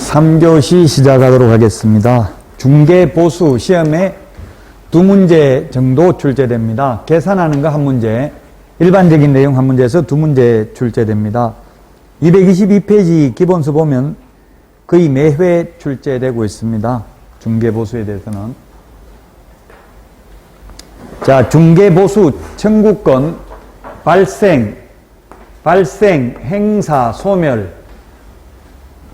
3교시 시작하도록 하겠습니다. 중개보수 시험에 2문제 정도 출제됩니다. 계산하는 거 1문제, 일반적인 내용 1문제에서 2문제 출제됩니다. 222페이지 기본서 보면 거의 매회 출제되고 있습니다. 중개보수에 대해서는. 자, 중개보수 청구권, 발생, 행사, 소멸.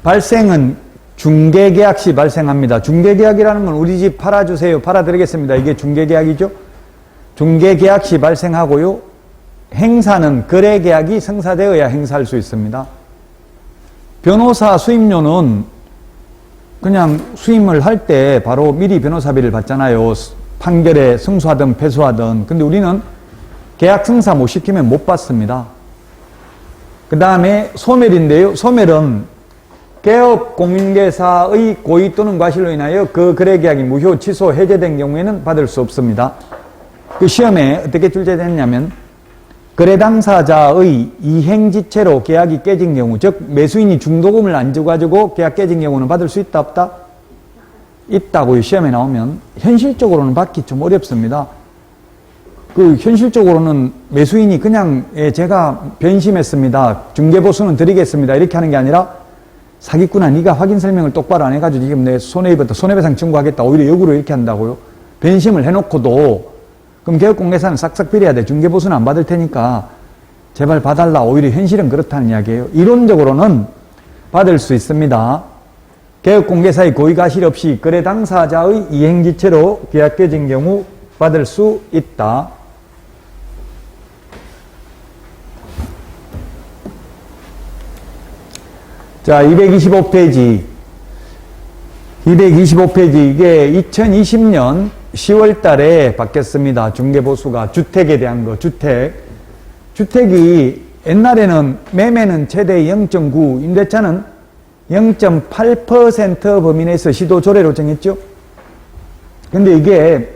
발생은 중개계약 시 발생합니다. 중개계약이라는 건 우리 집 팔아주세요, 팔아드리겠습니다. 이게 중개계약이죠. 중개계약 시 발생하고요. 행사는 거래계약이 성사되어야 행사할 수 있습니다. 변호사 수임료는 그냥 수임을 할 때 바로 미리 변호사비를 받잖아요. 판결에 승소하든 패소하든. 근데 우리는 계약 성사 못 시키면 못 받습니다. 그 다음에 소멸인데요. 소멸은 개업 공인계사의 고의 또는 과실로 인하여 그 거래계약이 무효, 취소, 해제된 경우에는 받을 수 없습니다. 그 시험에 어떻게 출제됐냐면 거래 당사자의 이행지체로 계약이 깨진 경우, 즉 매수인이 중도금을 안 줘가지고 계약 깨진 경우는 받을 수 있다 없다? 있다고요. 시험에 나오면. 현실적으로는 받기 좀 어렵습니다. 그 현실적으로는 매수인이 그냥 제가 변심했습니다, 중개보수는 드리겠습니다 이렇게 하는 게 아니라 사기꾼아 네가 확인 설명을 똑바로 안 해가지고 지금 내 손해입었다, 손해배상 청구하겠다, 오히려 역으로 이렇게 한다고요. 변심을 해놓고도 그럼 개업공개사는 싹싹 빌어야 돼. 중개보수는 안 받을 테니까 제발 봐달라. 오히려 현실은 그렇다는 이야기예요. 이론적으로는 받을 수 있습니다. 개업공개사의 고의과실 없이 거래 당사자의 이행지체로 계약 깨진 경우 받을 수 있다. 자, 225페이지. 225페이지. 이게 2020년 10월 달에 바뀌었습니다. 중개보수가 주택에 대한 거, 주택이 옛날에는 매매는 최대 0.9, 임대차는 0.8% 범위 내에서 시도조례로 정했죠. 근데 이게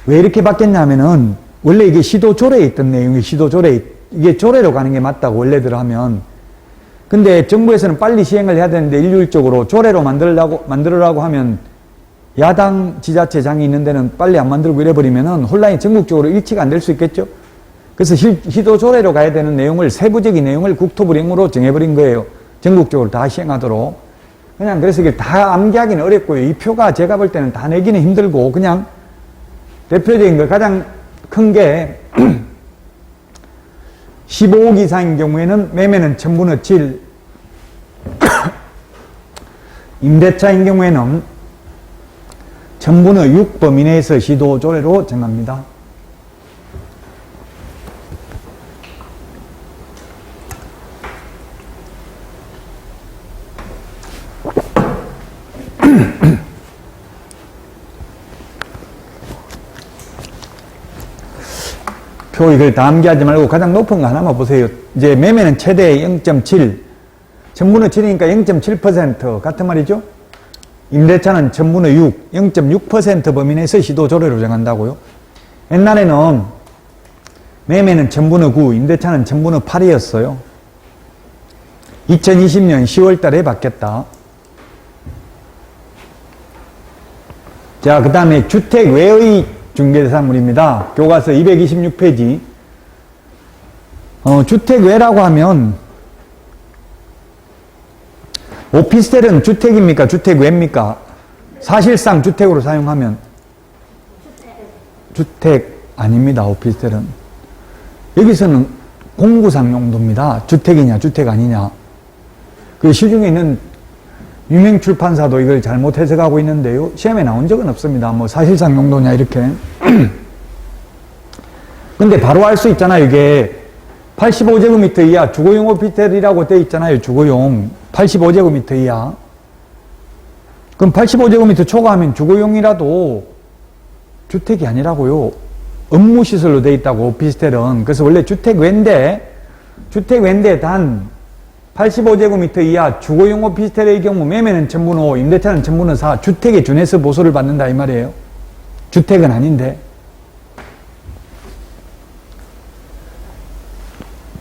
왜 이렇게 바뀌었냐면은 원래 이게 시도조례에 있던 내용이 이게 조례로 가는 게 맞다고 원래대로 하면. 근데 정부에서는 빨리 시행을 해야 되는데 일률적으로 조례로 만들으라고 하면 야당 지자체장이 있는 데는 빨리 안 만들고 이래버리면은 혼란이 전국적으로 일치가 안 될 수 있겠죠. 그래서 시도조례로 가야 되는 내용을, 세부적인 내용을 국토부령으로 정해버린 거예요. 전국적으로 다 시행하도록. 그냥 그래서 이게 다 암기하기는 어렵고요. 이 표가 제가 볼 때는 다 내기는 힘들고 그냥 대표적인 거 가장 큰 게 15억 이상인 경우에는 매매는 1000분의 7, 임대차인 경우에는 1000분의 6 범위 내에서 시도조례로 정합니다. 표 이걸 다 암기하지 말고 가장 높은 거 하나만 보세요. 이제 매매는 최대 0.7, 1000분의 7이니까 0.7% 같은 말이죠. 임대차는 1000분의 6, 0.6% 범위 내에서 시도조례로 정한다고요. 옛날에는 매매는 1000분의 9, 임대차는 1000분의 8이었어요. 2020년 10월 달에 바뀌었다. 자, 그 다음에 주택 외의 중개대상물입니다. 교과서 226페이지. 주택 외라고 하면 오피스텔은 주택입니까? 주택 외입니까? 사실상 주택으로 사용하면 주택 아닙니다. 오피스텔은. 여기서는 공구상 용도입니다. 주택이냐 주택 아니냐. 그 시중에 있는 유명 출판사도 이걸 잘못 해석하고 있는데요. 시험에 나온 적은 없습니다. 뭐 사실상 용도냐 이렇게. 근데 바로 알 수 있잖아요. 이게 85제곱미터 이하 주거용 오피스텔이라고 돼 있잖아요. 주거용 85제곱미터 이하. 그럼 85제곱미터 초과하면 주거용이라도 주택이 아니라고요. 업무시설로 돼 있다고 오피스텔은. 그래서 원래 주택 외인데 단 85제곱미터 이하 주거용 오피스텔의 경우 매매는 1000분의 5, 임대차는 1000분의 4, 주택에 준해서 보수를 받는다 이 말이에요. 주택은 아닌데.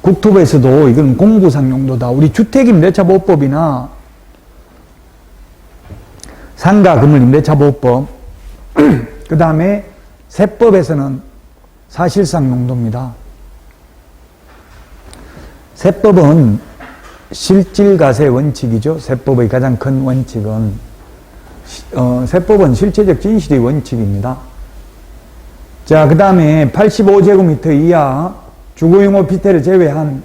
국토부에서도 이건 공구상 용도다. 우리 주택임대차보호법이나 상가 건물 임대차 보호법. 그 다음에 세법에서는 사실상 용도입니다. 세법은 실질과세 원칙이죠. 세법의 가장 큰 원칙은 세법은 실체적 진실의 원칙입니다. 자, 그 다음에 85제곱미터 이하 주거용 오피스텔을 제외한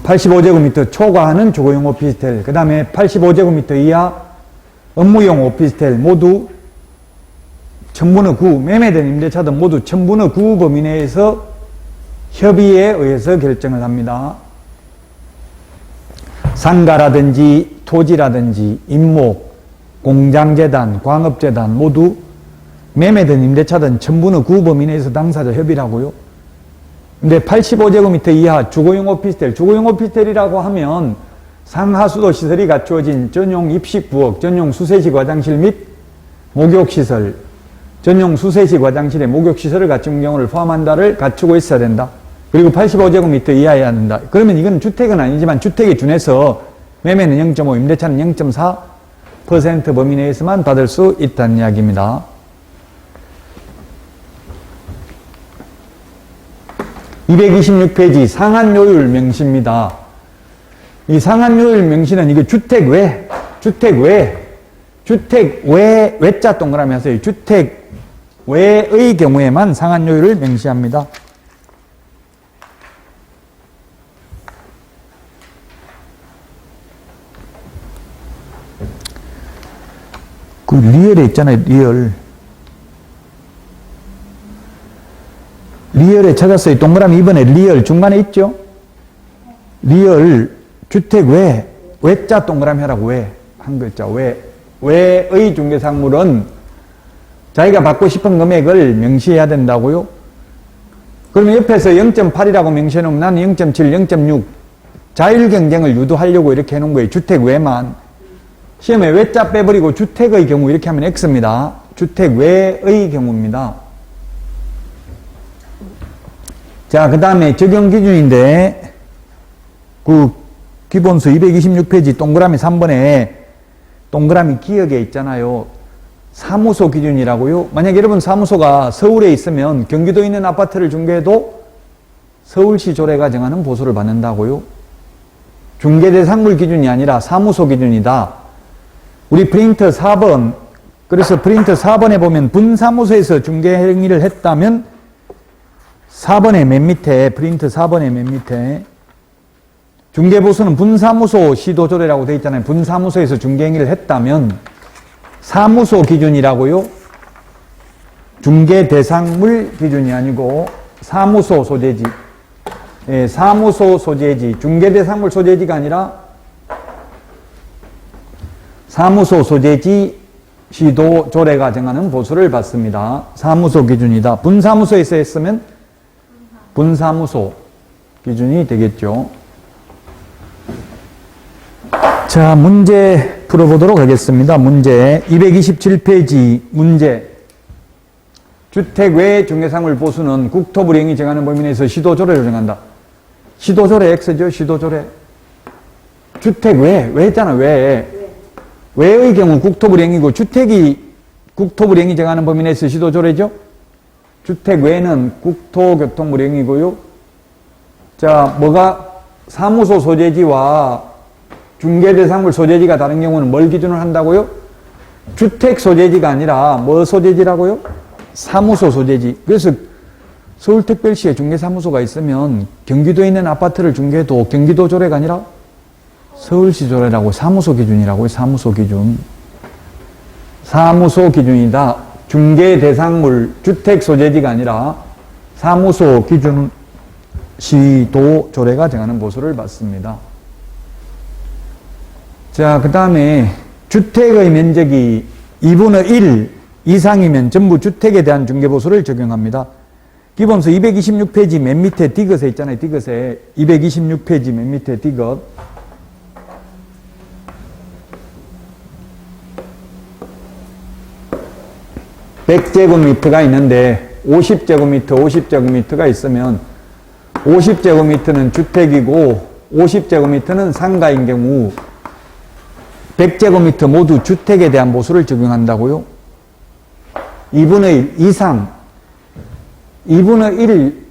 85제곱미터 초과하는 주거용 오피스텔, 그 다음에 85제곱미터 이하 업무용 오피스텔 모두 천분의 9, 매매된 임대차도 모두 천분의 9 범위 내에서 협의에 의해서 결정을 합니다. 상가라든지 토지라든지 임목, 공장재단, 광업재단 모두 매매된 임대차든 천분의 9 범위 내에서 당사자 협의라고요. 근데 85제곱미터 이하 주거용 오피스텔, 주거용 오피스텔이라고 하면 상하수도 시설이 갖추어진 전용 입식부엌, 전용 수세식 화장실 및 목욕시설, 전용 수세식 화장실에 목욕시설을 갖춘 경우를 포함한다를 갖추고 있어야 된다. 그리고 85제곱미터 이하여야 한다. 그러면 이건 주택은 아니지만 주택에 준해서 매매는 0.5, 임대차는 0.4% 범위 내에서만 받을 수 있다는 이야기입니다. 226페이지 상한요율 명시입니다. 이 상한요율 명시는 이게 주택 외, 외자 동그라미 하세요. 주택 외의 경우에만 상한요율을 명시합니다. 그 리얼에 있잖아요, 리얼에 찾았어요. 동그라미 2번에 리얼 중간에 있죠? 리얼 주택 외자 동그라미 하라고 한 글자 외의 중개상물은 자기가 받고 싶은 금액을 명시해야 된다고요? 그러면 옆에서 0.8이라고 명시해 놓으면 나는 0.7, 0.6 자율 경쟁을 유도하려고 이렇게 해놓은 거예요. 주택 외만. 시험에 외자 빼버리고 주택의 경우 이렇게 하면 X입니다. 주택 외의 경우입니다. 자, 그 다음에 적용 기준인데 그 기본수 226페이지 동그라미 3번에 동그라미 기역에 있잖아요. 사무소 기준이라고요. 만약 여러분 사무소가 서울에 있으면 경기도에 있는 아파트를 중개해도 서울시 조례가 정하는 보수를 받는다고요. 중개대상물 기준이 아니라 사무소 기준이다. 우리 프린터 4번, 그래서 프린터 4번에 보면 분사무소에서 중개 행위를 했다면 4번의 맨 밑에, 프린터 4번의 맨 밑에 중개보수는 분사무소 시도조례라고 되어 있잖아요. 분사무소에서 중개행위를 했다면 사무소 기준이라고요. 중개대상물 기준이 아니고 사무소 소재지. 예, 사무소 소재지. 중개대상물 소재지가 아니라 사무소 소재지 시도조례가 정하는 보수를 받습니다. 사무소 기준이다. 분사무소에서 했으면 분사무소 기준이 되겠죠. 자, 문제 풀어보도록 하겠습니다. 문제 227페이지 문제. 주택 외 중개상물 보수는 국토부령이 정하는 범위 내에서 시도조례를 정한다. 시도조례 X죠. 시도조례. 주택 외잖아. 외의 경우 국토부령이고 주택이 국토부령이 정하는 범위 내에서 시도조례죠. 주택 외는 국토교통부령이고요. 자, 뭐가 사무소 소재지와 중개대상물 소재지가 다른 경우는 뭘 기준으로 한다고요? 주택 소재지가 아니라 뭐 소재지라고요? 사무소 소재지. 그래서 서울특별시에 중개사무소가 있으면 경기도에 있는 아파트를 중개해도 경기도 조례가 아니라 서울시 조례라고 사무소 기준이라고요. 사무소 기준. 사무소 기준이다. 중개대상물 주택 소재지가 아니라 사무소 기준 시도 조례가 정하는 보수를 받습니다. 자, 그 다음에 주택의 면적이 2분의 1 이상이면 전부 주택에 대한 중개보수를 적용합니다. 기본수 226페이지 맨 밑에 디귿에 있잖아요. 디귿에 226페이지 맨 밑에 디귿. (100제곱미터가) 있는데 50제곱미터가 있으면 50제곱미터는 주택이고 50제곱미터는 상가인 경우 100제곱미터 모두 주택에 대한 보수를 적용한다고요? 2분의 1 이상, 2분의 1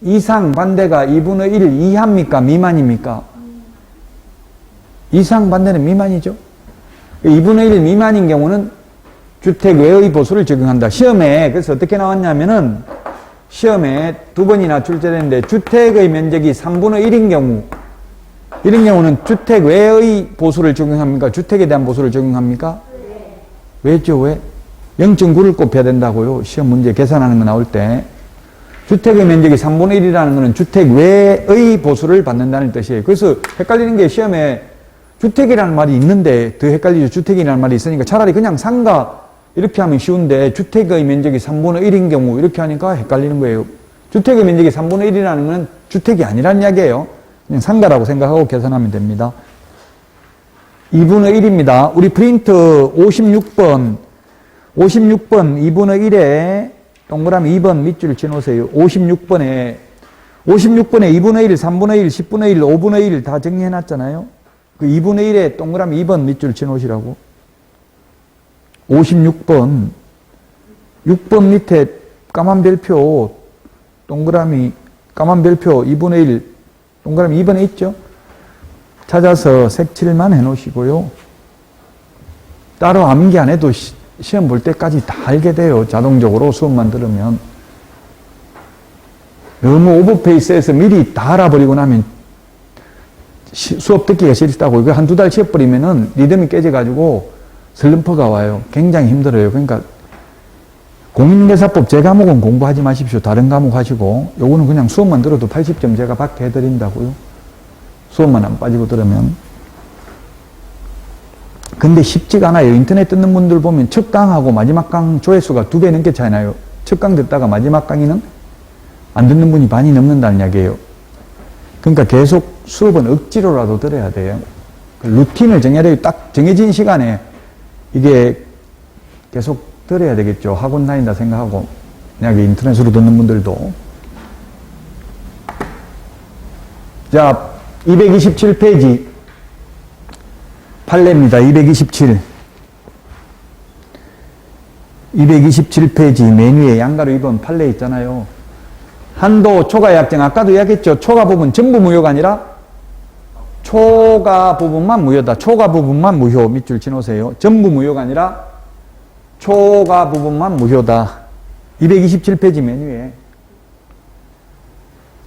이상 반대가 2분의 1 이하입니까? 미만입니까? 이상 반대는 미만이죠. 2분의 1 미만인 경우는 주택 외의 보수를 적용한다. 시험에 그래서 어떻게 나왔냐면은 시험에 2번이나 출제됐는데 주택의 면적이 3분의 1인 경우 이런 경우는 주택 외의 보수를 적용합니까? 주택에 대한 보수를 적용합니까? 왜죠? 왜? 0.9를 곱해야 된다고요. 시험 문제 계산하는 거 나올 때. 주택의 면적이 3분의 1이라는 것은 주택 외의 보수를 받는다는 뜻이에요. 그래서 헷갈리는 게 시험에 주택이라는 말이 있는데 더 헷갈리죠. 주택이라는 말이 있으니까 차라리 그냥 상가 이렇게 하면 쉬운데 주택의 면적이 3분의 1인 경우 이렇게 하니까 헷갈리는 거예요. 주택의 면적이 3분의 1이라는 건 주택이 아니라는 이야기예요. 그냥 상가라고 생각하고 계산하면 됩니다. 2분의 1입니다. 우리 프린트 56번 2분의 1에 동그라미 2번 밑줄 쳐놓으세요. 56번에 2분의 1, 3분의 1, 10분의 1, 5분의 1 다 정리해놨잖아요. 그 2분의 1에 동그라미 2번 밑줄 쳐놓으시라고. 56번 6번 밑에 까만 별표 동그라미 까만 별표 2분의 1 동그라미 2번에 있죠. 찾아서 색칠만 해놓으시고요. 따로 암기 안 해도 시험 볼 때까지 다 알게 돼요. 자동적으로 수업만 들으면. 너무 오버페이스해서 미리 다 알아버리고 나면 수업 듣기가 싫다고. 이거 한두 달 쉬어버리면은 리듬이 깨져가지고 슬럼프가 와요. 굉장히 힘들어요. 그러니까 공인중개사법 제 과목은 공부하지 마십시오. 다른 과목 하시고 요거는 그냥 수업만 들어도 80점 제가 받게 해드린다고요. 수업만 안 빠지고 들으면. 근데 쉽지가 않아요. 인터넷 듣는 분들 보면 첫 강하고 마지막 강 조회수가 2배 넘게 차이 나요. 첫 강 듣다가 마지막 강의는 안 듣는 분이 반이 넘는다는 이야기예요. 그러니까 계속 수업은 억지로라도 들어야 돼요. 그 루틴을 정해야 돼요. 딱 정해진 시간에 이게 계속 들어야 되겠죠. 학원 다닌다 생각하고. 만약에 인터넷으로 듣는 분들도. 자, 227페이지. 판례입니다. 227페이지 맨 위에 양가로 2번 판례 있잖아요. 한도 초과 약정. 아까도 이야기했죠. 초과 부분 전부 무효가 아니라 초과 부분만 무효다. 초과 부분만 무효. 밑줄 쳐놓으세요. 전부 무효가 아니라 초과 부분만 무효다. 227페이지 맨 위에.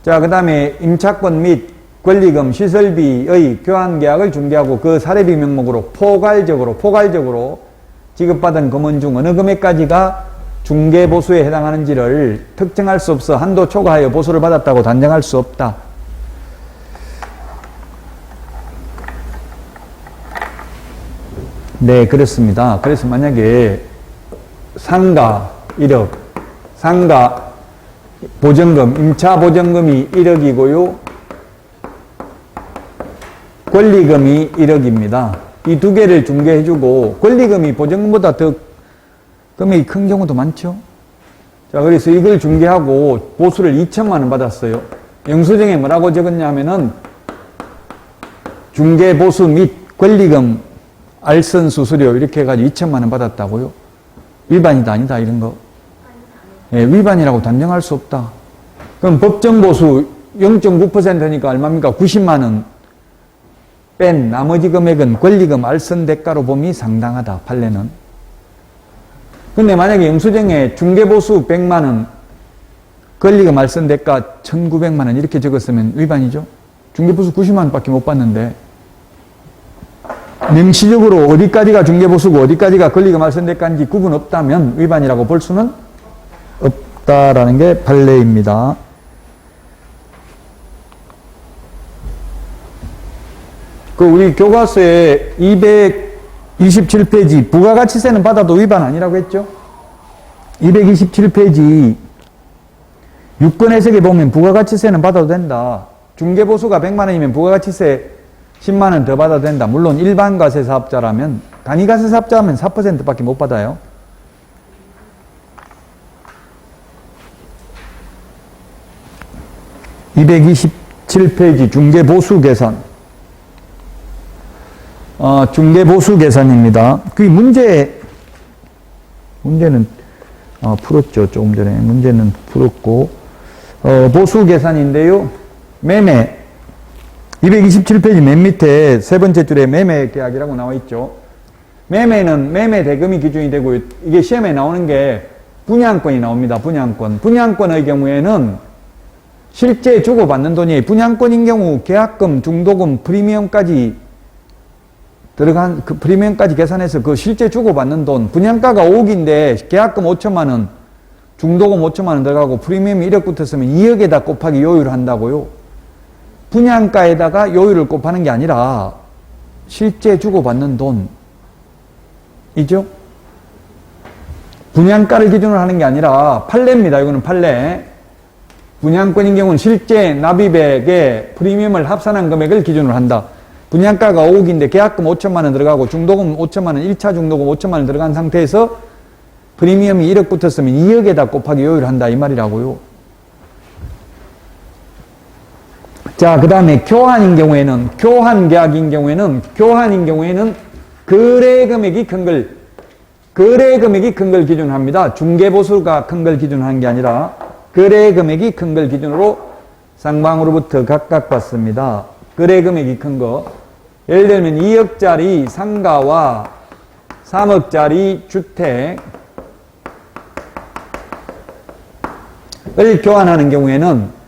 자, 그 다음에 임차권 및 권리금, 시설비의 교환계약을 중개하고 그 사례비 명목으로 포괄적으로 지급받은 금원 중 어느 금액까지가 중개보수에 해당하는지를 특정할 수 없어 한도 초과하여 보수를 받았다고 단정할 수 없다. 네, 그렇습니다. 그래서 만약에 상가 1억, 상가 보증금, 임차 보증금이 1억이고요. 권리금이 1억입니다. 이 두 개를 중개해주고 권리금이 보증금보다 더 금액이 큰 경우도 많죠. 자, 그래서 이걸 중개하고 보수를 2천만 원 받았어요. 영수증에 뭐라고 적었냐면은 중개보수 및 권리금, 알선 수수료 이렇게 해가지고 2천만 원 받았다고요. 위반이다 아니다 이런 거. 예, 위반이라고 단정할 수 없다. 그럼 법정보수 0.9%니까 얼마입니까? 90만 원. 뺀 나머지 금액은 권리금 알선 대가로 봄이 상당하다. 판례는. 근데 만약에 영수증에 중개보수 100만 원, 권리금 알선 대가 1900만 원 이렇게 적었으면 위반이죠. 중개보수 90만 원밖에 못 받는데 명시적으로 어디까지가 중개보수고 어디까지가 권리금 알선 대가인지 구분 없다면 위반이라고 볼 수는 없다라는 게 판례입니다. 그 우리 교과서에 227페이지 부가가치세는 받아도 위반 아니라고 했죠? 227페이지 6권 해석에 보면 부가가치세는 받아도 된다. 중개보수가 100만 원이면 부가가치세 10만 원 더 받아도 된다. 물론 일반과세 사업자라면, 간이과세 사업자라면 4%밖에 못 받아요. (227페이지) 중개보수 계산. 중개보수 계산입니다. 그 문제는 풀었죠. 조금 전에 문제는 풀었고 보수 계산인데요. 매매 227페이지 맨 밑에 세 번째 줄에 매매 계약이라고 나와 있죠. 매매는 매매 대금이 기준이 되고 이게 시험에 나오는 게 분양권이 나옵니다. 분양권의 경우에는 실제 주고받는 돈이 분양권인 경우 계약금, 중도금, 프리미엄까지 들어간 그 프리미엄까지 계산해서 그 실제 주고받는 돈 분양가가 5억인데 계약금 5천만 원, 중도금 5천만 원 들어가고 프리미엄이 1억 붙었으면 2억에다 곱하기 요율을 한다고요. 분양가에다가 요율을 곱하는 게 아니라 실제 주고받는 돈이죠. 분양가를 기준으로 하는 게 아니라 판례입니다. 이거는 판례. 분양권인 경우는 실제 납입액의 프리미엄을 합산한 금액을 기준으로 한다. 분양가가 5억인데 계약금 5천만 원 들어가고 중도금 5천만 원, 1차 중도금 5천만 원 들어간 상태에서 프리미엄이 1억 붙었으면 2억에다 곱하기 요율을 한다 이 말이라고요. 자, 그 다음에 교환인 경우에는 교환계약인 경우에는 거래 금액이 큰 걸 기준합니다. 중개보수가 큰 걸 기준하는 게 아니라 거래 금액이 큰 걸 기준으로 쌍방으로부터 각각 받습니다. 거래 금액이 큰 거. 예를 들면 2억짜리 상가와 3억짜리 주택을 교환하는 경우에는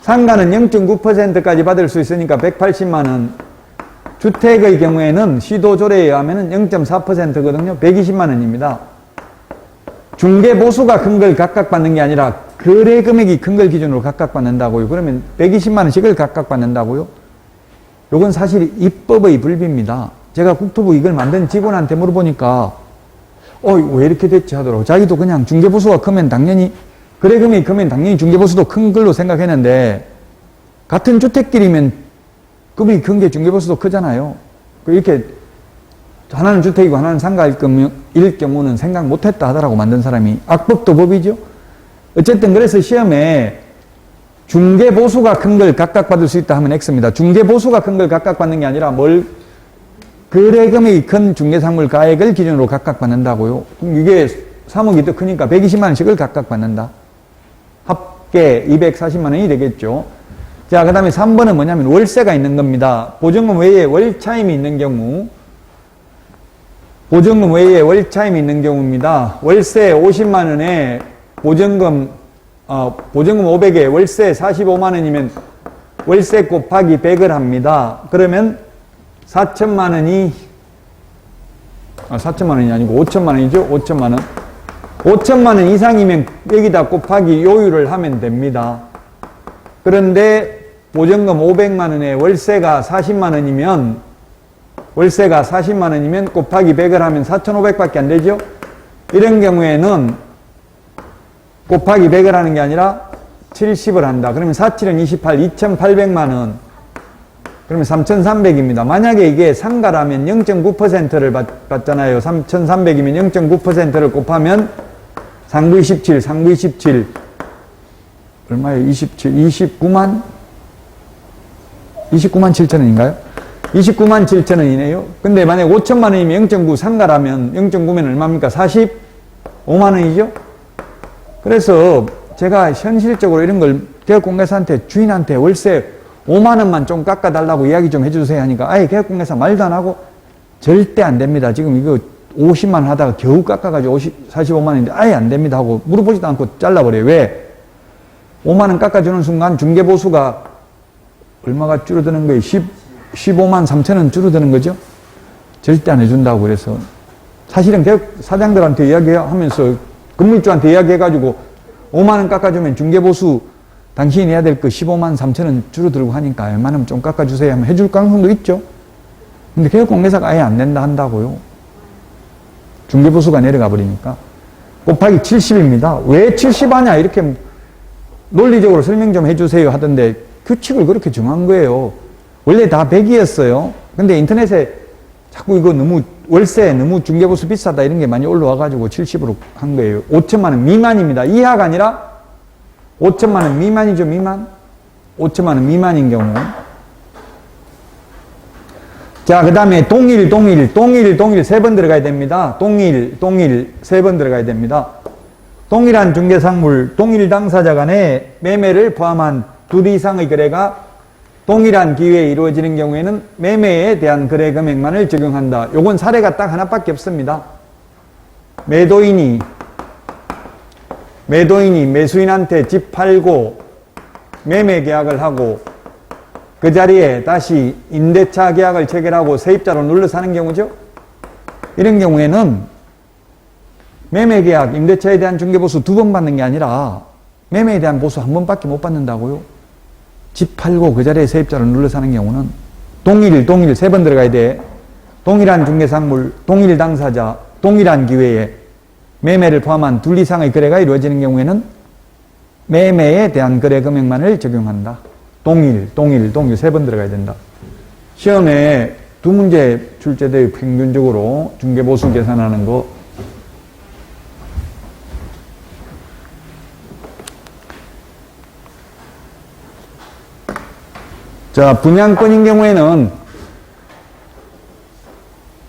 상가는 0.9%까지 받을 수 있으니까 180만 원, 주택의 경우에는 시도조례에 의하면 0.4%거든요. 120만 원입니다. 중개보수가 큰 걸 각각 받는 게 아니라 거래 금액이 큰 걸 기준으로 각각 받는다고요. 그러면 120만 원씩을 각각 받는다고요. 이건 사실 입법의 불비입니다. 제가 국토부 이걸 만든 직원한테 물어보니까 왜 이렇게 됐지 하더라고. 자기도 그냥 중개보수가 크면 당연히 거래 금액이 크면 당연히 중개보수도 큰 걸로 생각했는데 같은 주택끼리면 금액이 큰 게 중개보수도 크잖아요. 이렇게 하나는 주택이고 하나는 상가일 경우는 생각 못했다 하더라고. 만든 사람이. 악법도 법이죠. 어쨌든 그래서 시험에 중개보수가 큰 걸 각각 받을 수 있다 하면 X입니다. 중개보수가 큰 걸 각각 받는 게 아니라 거래 금액이 큰 중개상물 가액을 기준으로 각각 받는다고요. 그럼 이게 3억이 더 크니까 120만 원씩을 각각 받는다. 합계 240만 원이 되겠죠. 자, 그 다음에 3번은 뭐냐면 월세가 있는 겁니다. 보증금 외에 월차임이 있는 경우, 보증금 외에 월차임이 있는 경우입니다. 월세 50만 원에 보증금 500에 월세 45만 원이면 월세 곱하기 100을 합니다. 그러면 4천만 원이 4천만 원이 아니고 5천만 원이죠. 5천만 원. 5천만 원 이상이면 여기다 곱하기 요율을 하면 됩니다. 그런데 보증금 500만 원에 월세가 40만 원이면 곱하기 100을 하면 4,500밖에 안 되죠. 이런 경우에는 곱하기 100을 하는 게 아니라 70을 한다. 그러면 47은 28, 2,800만 원. 그러면 3,300입니다. 만약에 이게 상가라면 0.9%를 받잖아요. 3,300이면 0.9%를 곱하면 상구 27, 얼마예요? 29만 7천 원인가요? 29만 7천 원이네요. 근데 만약에 5천만 원이면 0.9 상가라면 0.9면 얼마입니까? 45만 원이죠? 그래서 제가 현실적으로 이런 걸 개업공개사한테 주인한테 월세 5만 원만 좀 깎아달라고 이야기 좀 해주세요 하니까 아예 개업공개사 말도 안 하고 절대 안 됩니다. 지금 이거 50만 원 하다가 겨우 깎아가지고 45만 원인데 아예 안 됩니다 하고 물어보지도 않고 잘라버려요. 왜? 5만 원 깎아주는 순간 중개보수가 얼마가 줄어드는 거예요? 15만 3천 원 줄어드는 거죠? 절대 안 해준다고 그래서 사실은 사장들한테 이야기하면서 건물주한테 이야기해가지고 5만 원 깎아주면 중개보수 당신이 해야 될 거 15만 3천 원 줄어들고 하니까 얼마나 좀 깎아주세요 하면 해줄 가능성도 있죠. 근데 개업공개사가 아예 안 된다 한다고요. 중개보수가 내려가 버리니까. 곱하기 70입니다. 왜 70 하냐 이렇게 논리적으로 설명 좀 해주세요 하던데 규칙을 그렇게 정한 거예요. 원래 다 100이었어요. 근데 인터넷에 자꾸 이거 너무 월세 너무 중개보수 비싸다 이런 게 많이 올라와가지고 70으로 한 거예요. 5천만 원 미만입니다. 이하가 아니라 5천만 원 미만이죠. 미만. 5천만 원 미만인 경우. 자, 그 다음에 동일 세 번 들어가야 됩니다. 동일 세 번 들어가야 됩니다. 동일한 중개상물, 동일 당사자 간의 매매를 포함한 둘 이상의 거래가 동일한 기회에 이루어지는 경우에는 매매에 대한 거래 금액만을 적용한다. 요건 사례가 딱 하나밖에 없습니다. 매도인이 매수인한테 집 팔고 매매 계약을 하고 그 자리에 다시 임대차 계약을 체결하고 세입자로 눌러 사는 경우죠. 이런 경우에는 매매 계약, 임대차에 대한 중개보수 2번 받는 게 아니라 매매에 대한 보수 1번밖에 못 받는다고요. 집 팔고 그 자리에 세입자로 눌러 사는 경우는 동일 3번 들어가야 돼. 동일한 중개상물, 동일 당사자, 동일한 기회에 매매를 포함한 둘 이상의 거래가 이루어지는 경우에는 매매에 대한 거래 금액만을 적용한다. 동일 3번 들어가야 된다. 시험에 2문제 출제돼요. 평균적으로 중개보수 계산하는 거. 자, 분양권인 경우에는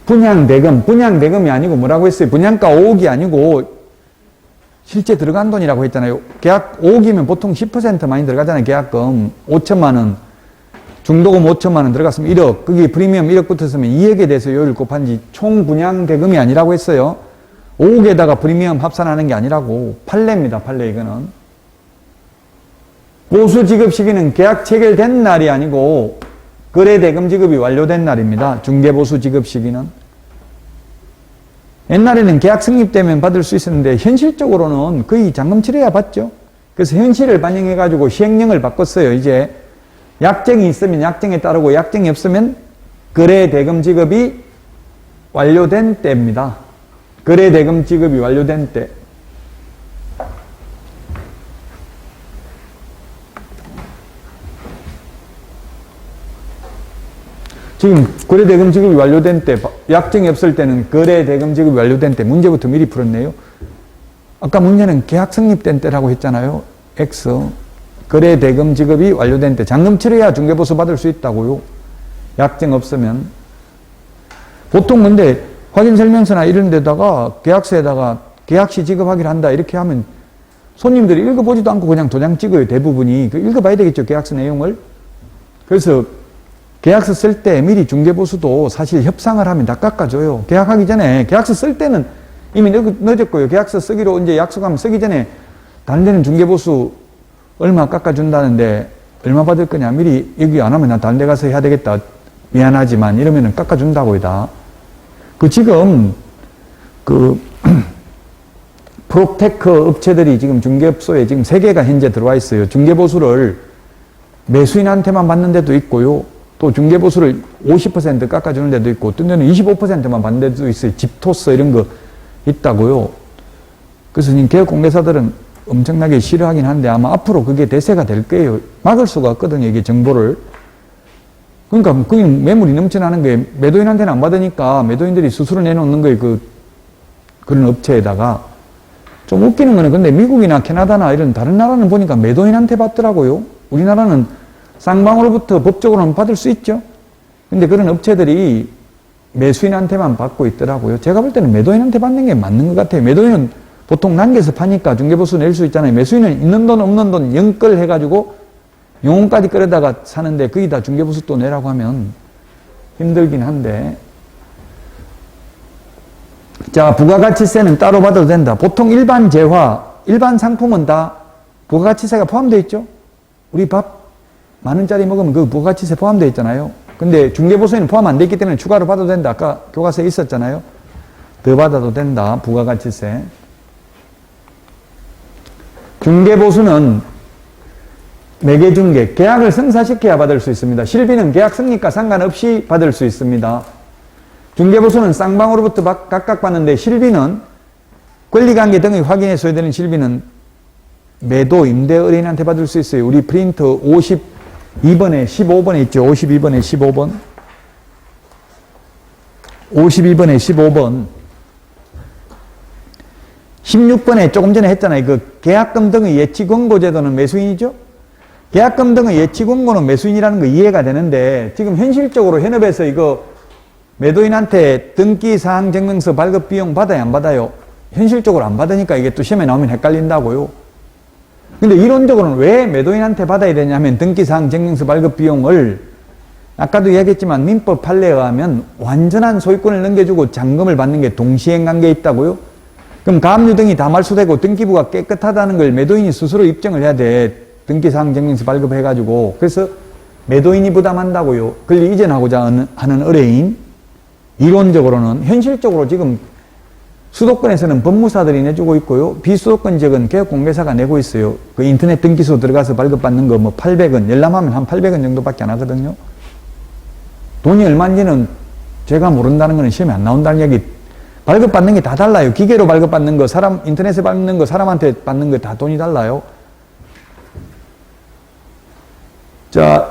분양대금이 아니고 뭐라고 했어요? 분양가 5억이 아니고 실제 들어간 돈이라고 했잖아요. 계약 5억이면 보통 10% 많이 들어가잖아요. 계약금 5천만 원, 중도금 5천만 원 들어갔으면 1억, 거기 프리미엄 1억 붙었으면 2억에 대해서 요율 곱한 지 총 분양대금이 아니라고 했어요. 5억에다가 프리미엄 합산하는 게 아니라고. 판례입니다. 판례 이거는. 보수 지급 시기는 계약 체결된 날이 아니고 거래대금 지급이 완료된 날입니다. 중개보수 지급 시기는. 옛날에는 계약 성립되면 받을 수 있었는데 현실적으로는 거의 잔금 치러야 받죠. 그래서 현실을 반영해가지고 시행령을 바꿨어요. 이제 약정이 있으면 약정에 따르고 약정이 없으면 거래대금 지급이 완료된 때입니다. 거래대금 지급이 완료된 때. 지금 거래대금 지급이 완료된 때, 약정이 없을 때는 거래대금 지급이 완료된 때 문제부터 미리 풀었네요. 아까 문제는 계약 성립된 때라고 했잖아요. X. 거래대금 지급이 완료된 때. 잔금 치러야 중개보수 받을 수 있다고요. 약정 없으면. 보통 근데 확인설명서나 이런 데다가 계약서에다가 계약시 지급하기를 한다 이렇게 하면 손님들이 읽어보지도 않고 그냥 도장 찍어요. 대부분이. 읽어봐야 되겠죠. 계약서 내용을. 그래서 계약서 쓸 때 미리 중개보수도 사실 협상을 하면 다 깎아줘요. 계약하기 전에 계약서 쓸 때는 이미 늦었고요. 계약서 쓰기로 이제 약속하면 쓰기 전에 다른 데는 중개보수 얼마 깎아준다는데 얼마 받을 거냐. 미리 여기 안 하면 나 다른 데 가서 해야 되겠다. 미안하지만 이러면은 깎아준다고요. 다. 지금 프로테크 업체들이 지금 중개업소에 지금 3개가 현재 들어와 있어요. 중개보수를 매수인한테만 받는 데도 있고요. 또 중개보수를 50% 깎아주는 데도 있고 어떤 데는 25%만 받는 데도 있어요. 집토스 이런 거 있다고요. 그래서 지금 개업공개사들은 엄청나게 싫어하긴 한데 아마 앞으로 그게 대세가 될 거예요. 막을 수가 없거든요. 이게 정보를. 그러니까 그냥 매물이 넘쳐나는 거예요. 매도인한테는 안 받으니까 매도인들이 스스로 내놓는 거예요. 그런 업체에다가. 좀 웃기는 거는 근데 미국이나 캐나다나 이런 다른 나라는 보니까 매도인한테 받더라고요. 우리나라는 쌍방으로부터 법적으로는 받을 수 있죠. 근데 그런 업체들이 매수인한테만 받고 있더라고요. 제가 볼 때는 매도인한테 받는 게 맞는 것 같아요. 매도인은 보통 남겨서 파니까 중개보수 낼 수 있잖아요. 매수인은 있는 돈 없는 돈 영끌 해가지고 영혼까지 끌어다가 사는데 거기다 중개보수 또 내라고 하면 힘들긴 한데. 자, 부가가치세는 따로 받아도 된다. 보통 일반 재화, 일반 상품은 다 부가가치세가 포함되어 있죠. 우리 밥 10,000원짜리 먹으면 그 부가가치세 포함되어 있잖아요. 근데 중개보수에는 포함 안 돼 있기 때문에 추가로 받아도 된다. 아까 교과서에 있었잖아요. 더 받아도 된다. 부가가치세. 중개보수는 매개중개, 계약을 성사시켜야 받을 수 있습니다. 실비는 계약 성립과 상관없이 받을 수 있습니다. 중개보수는 쌍방으로부터 각각 받는데 실비는 권리관계 등의 확인에 소요되는 실비는 매도, 임대 의뢰인한테 받을 수 있어요. 우리 프린트 52번에 15번에 있죠. 52번에 15번. 52번에 15번. 16번에 조금 전에 했잖아요. 계약금 등의 예치권고제도는 매수인이죠. 계약금 등의 예치권고는 매수인이라는 거 이해가 되는데 지금 현실적으로 현업에서 이거 매도인한테 등기사항 증명서 발급 비용 받아요, 안 받아요? 현실적으로 안 받으니까 이게 또 시험에 나오면 헷갈린다고요. 근데 이론적으로는 왜 매도인한테 받아야 되냐면 등기사항 증명서 발급 비용을 아까도 이야기했지만 민법 판례에 의하면 완전한 소유권을 넘겨주고 잔금을 받는 게 동시행관계에 있다고요. 그럼 가압류 등이 다 말소되고 등기부가 깨끗하다는 걸 매도인이 스스로 입증을 해야 돼. 등기사항 증명서 발급해가지고. 그래서 매도인이 부담한다고요. 권리 이전하고자 하는 의뢰인. 이론적으로는. 현실적으로 지금 수도권에서는 법무사들이 내주고 있고요. 비수도권 지역은 개업공개사가 내고 있어요. 그 인터넷 등기소 들어가서 발급받는 거 뭐 800원, 열람하면 한 800원 정도밖에 안 하거든요. 돈이 얼마인지는 제가 모른다는 거는 시험에 안 나온다는 얘기. 발급받는 게 다 달라요. 기계로 발급받는 거, 인터넷에 받는 거, 사람한테 받는 거 다 돈이 달라요. 자,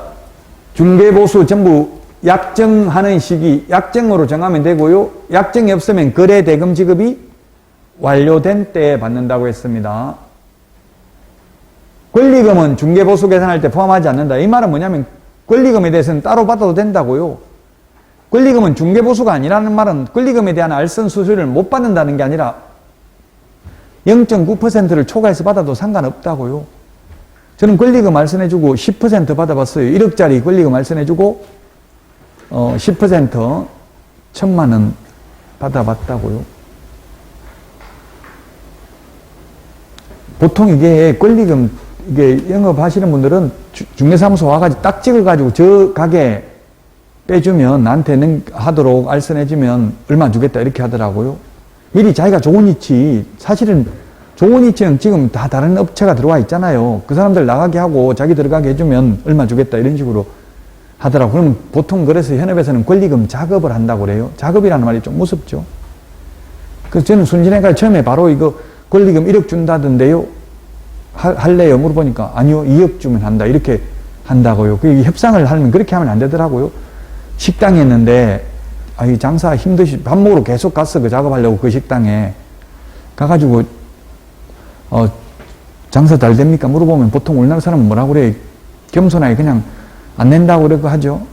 중개보수 전부 약정하는 시기, 약정으로 정하면 되고요. 약정이 없으면 거래 대금 지급이 완료된 때에 받는다고 했습니다. 권리금은 중개보수 계산할 때 포함하지 않는다. 이 말은 뭐냐면 권리금에 대해서는 따로 받아도 된다고요. 권리금은 중개보수가 아니라는 말은 권리금에 대한 알선 수수료를 못 받는다는 게 아니라 0.9%를 초과해서 받아도 상관없다고요. 저는 권리금 알선해주고 10% 받아봤어요. 1억짜리 권리금 알선해주고 10% 1,000만 원 받아봤다고요. 보통 이게 권리금 이게 영업하시는 분들은 중개사무소 와가지고 딱 찍어가지고 저 가게 빼주면 나한테는 하도록 알선해주면 얼마 주겠다 이렇게 하더라고요. 미리 자기가 좋은 위치, 사실은 좋은 위치는 지금 다 다른 업체가 들어와 있잖아요. 그 사람들 나가게 하고 자기 들어가게 해주면 얼마 주겠다 이런 식으로 하더라고요. 그러면 보통 그래서 현업에서는 권리금 작업을 한다고 그래요. 작업이라는 말이 좀 무섭죠. 그래서 저는 순진해가 처음에 바로 이거 권리금 1억 준다던데요. 할래요? 물어보니까 아니요 2억 주면 한다 이렇게 한다고요. 그 협상을 하면 그렇게 하면 안 되더라고요. 식당에 있는데 이 장사 힘드시 밥 먹으러 계속 갔어. 그 작업하려고 그 식당에 가가지고 장사 잘 됩니까? 물어보면 보통 우리나라 사람은 뭐라고 그래? 겸손하게 그냥 안 낸다고 그러고 하죠.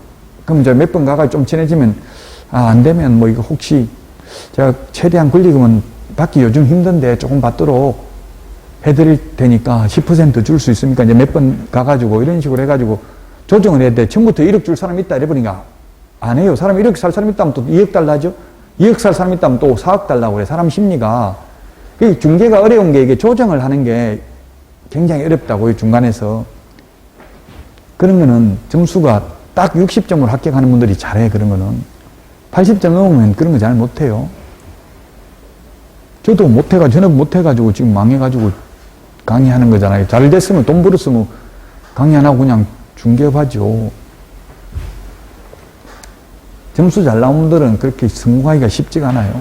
그럼 이제 몇 번 가가 좀 친해지면 안 되면 뭐 이거 혹시 제가 최대한 권리금은 받기 요즘 힘든데 조금 받도록 해드릴 테니까 10% 줄 수 있습니까? 이제 몇 번 가가지고 이런 식으로 해가지고 조정을 해야 돼. 처음부터 1억 줄 사람 있다 이래버리니까 안 해요. 사람 1억 살 사람 있다면 또 2억 달라죠. 2억 살 사람 있다면 또 4억 달라고 그래. 사람 심리가. 이 중개가 어려운 게 이게 조정을 하는 게 굉장히 어렵다고요. 중간에서. 그런 거는 점수가 딱 60점으로 합격하는 분들이 잘해. 그런 거는 80점 넘으면 그런 거 잘 못해요. 저도 못해가지고 전업 못해가지고 지금 망해가지고 강의하는 거잖아요. 잘 됐으면 돈 벌었으면 강의 안 하고 그냥 중개업하죠. 점수 잘 나온 분들은 그렇게 성공하기가 쉽지가 않아요.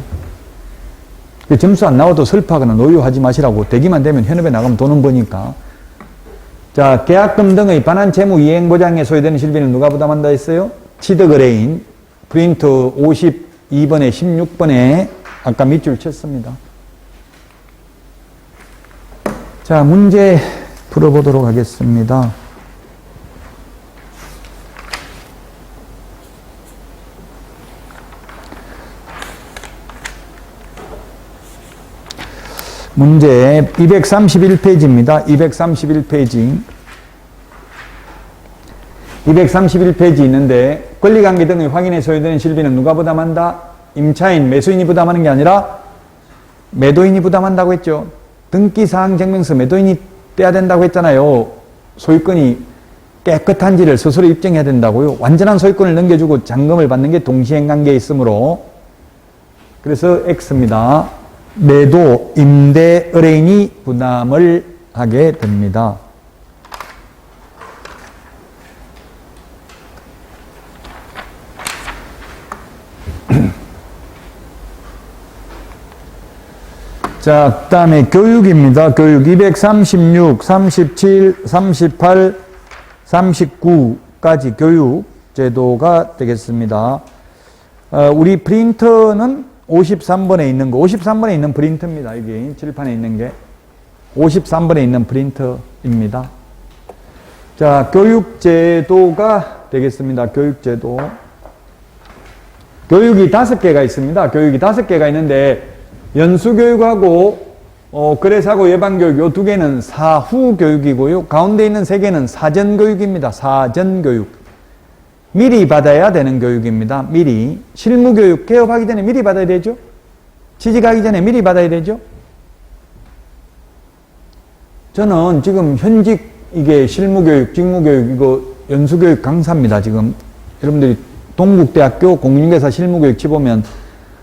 점수 안 나와도 슬퍼하거나 노여하지 마시라고. 대기만 되면 현업에 나가면 돈은 버니까. 자, 계약금 등의 반환 채무 이행 보장에 소요되는 실비는 누가 부담한다 했어요? 취득의뢰인 프린트 52번에 16번에 아까 밑줄 쳤습니다. 자, 문제 풀어보도록 하겠습니다. 문제 231페이지입니다. 231페이지. 231페이지 있는데 권리관계 등의 확인에 소요되는 실비는 누가 부담한다? 임차인, 매수인이 부담하는 게 아니라 매도인이 부담한다고 했죠. 등기사항 증명서 매도인이 떼야 된다고 했잖아요. 소유권이 깨끗한지를 스스로 입증해야 된다고요. 완전한 소유권을 넘겨주고 잔금을 받는 게 동시행관계에 있으므로 그래서 X입니다. 매도, 임대, 의뢰인이 부담을 하게 됩니다. 자, 그 다음에 교육입니다. 교육 236, 37, 38, 39까지 교육 제도가 되겠습니다. 우리 프린터는 53번에 있는 거, 53번에 있는 프린터입니다. 이게 칠판에 있는 게 53번에 있는 프린터입니다. 자, 교육제도가 되겠습니다. 교육제도. 교육이 5개가 있습니다. 교육이 5개가 있는데 연수교육하고 거래사고 예방교육 요 2개는 사후교육이고요. 가운데 있는 3개는 사전교육입니다. 사전교육. 미리 받아야 되는 교육입니다. 미리. 실무교육 개업하기 전에 미리 받아야 되죠. 취직하기 전에 미리 받아야 되죠. 저는 지금 현직 이게 실무교육, 직무교육, 이거 연수교육 강사입니다. 지금 여러분들이 동국대학교 공인중개사 실무교육 치보면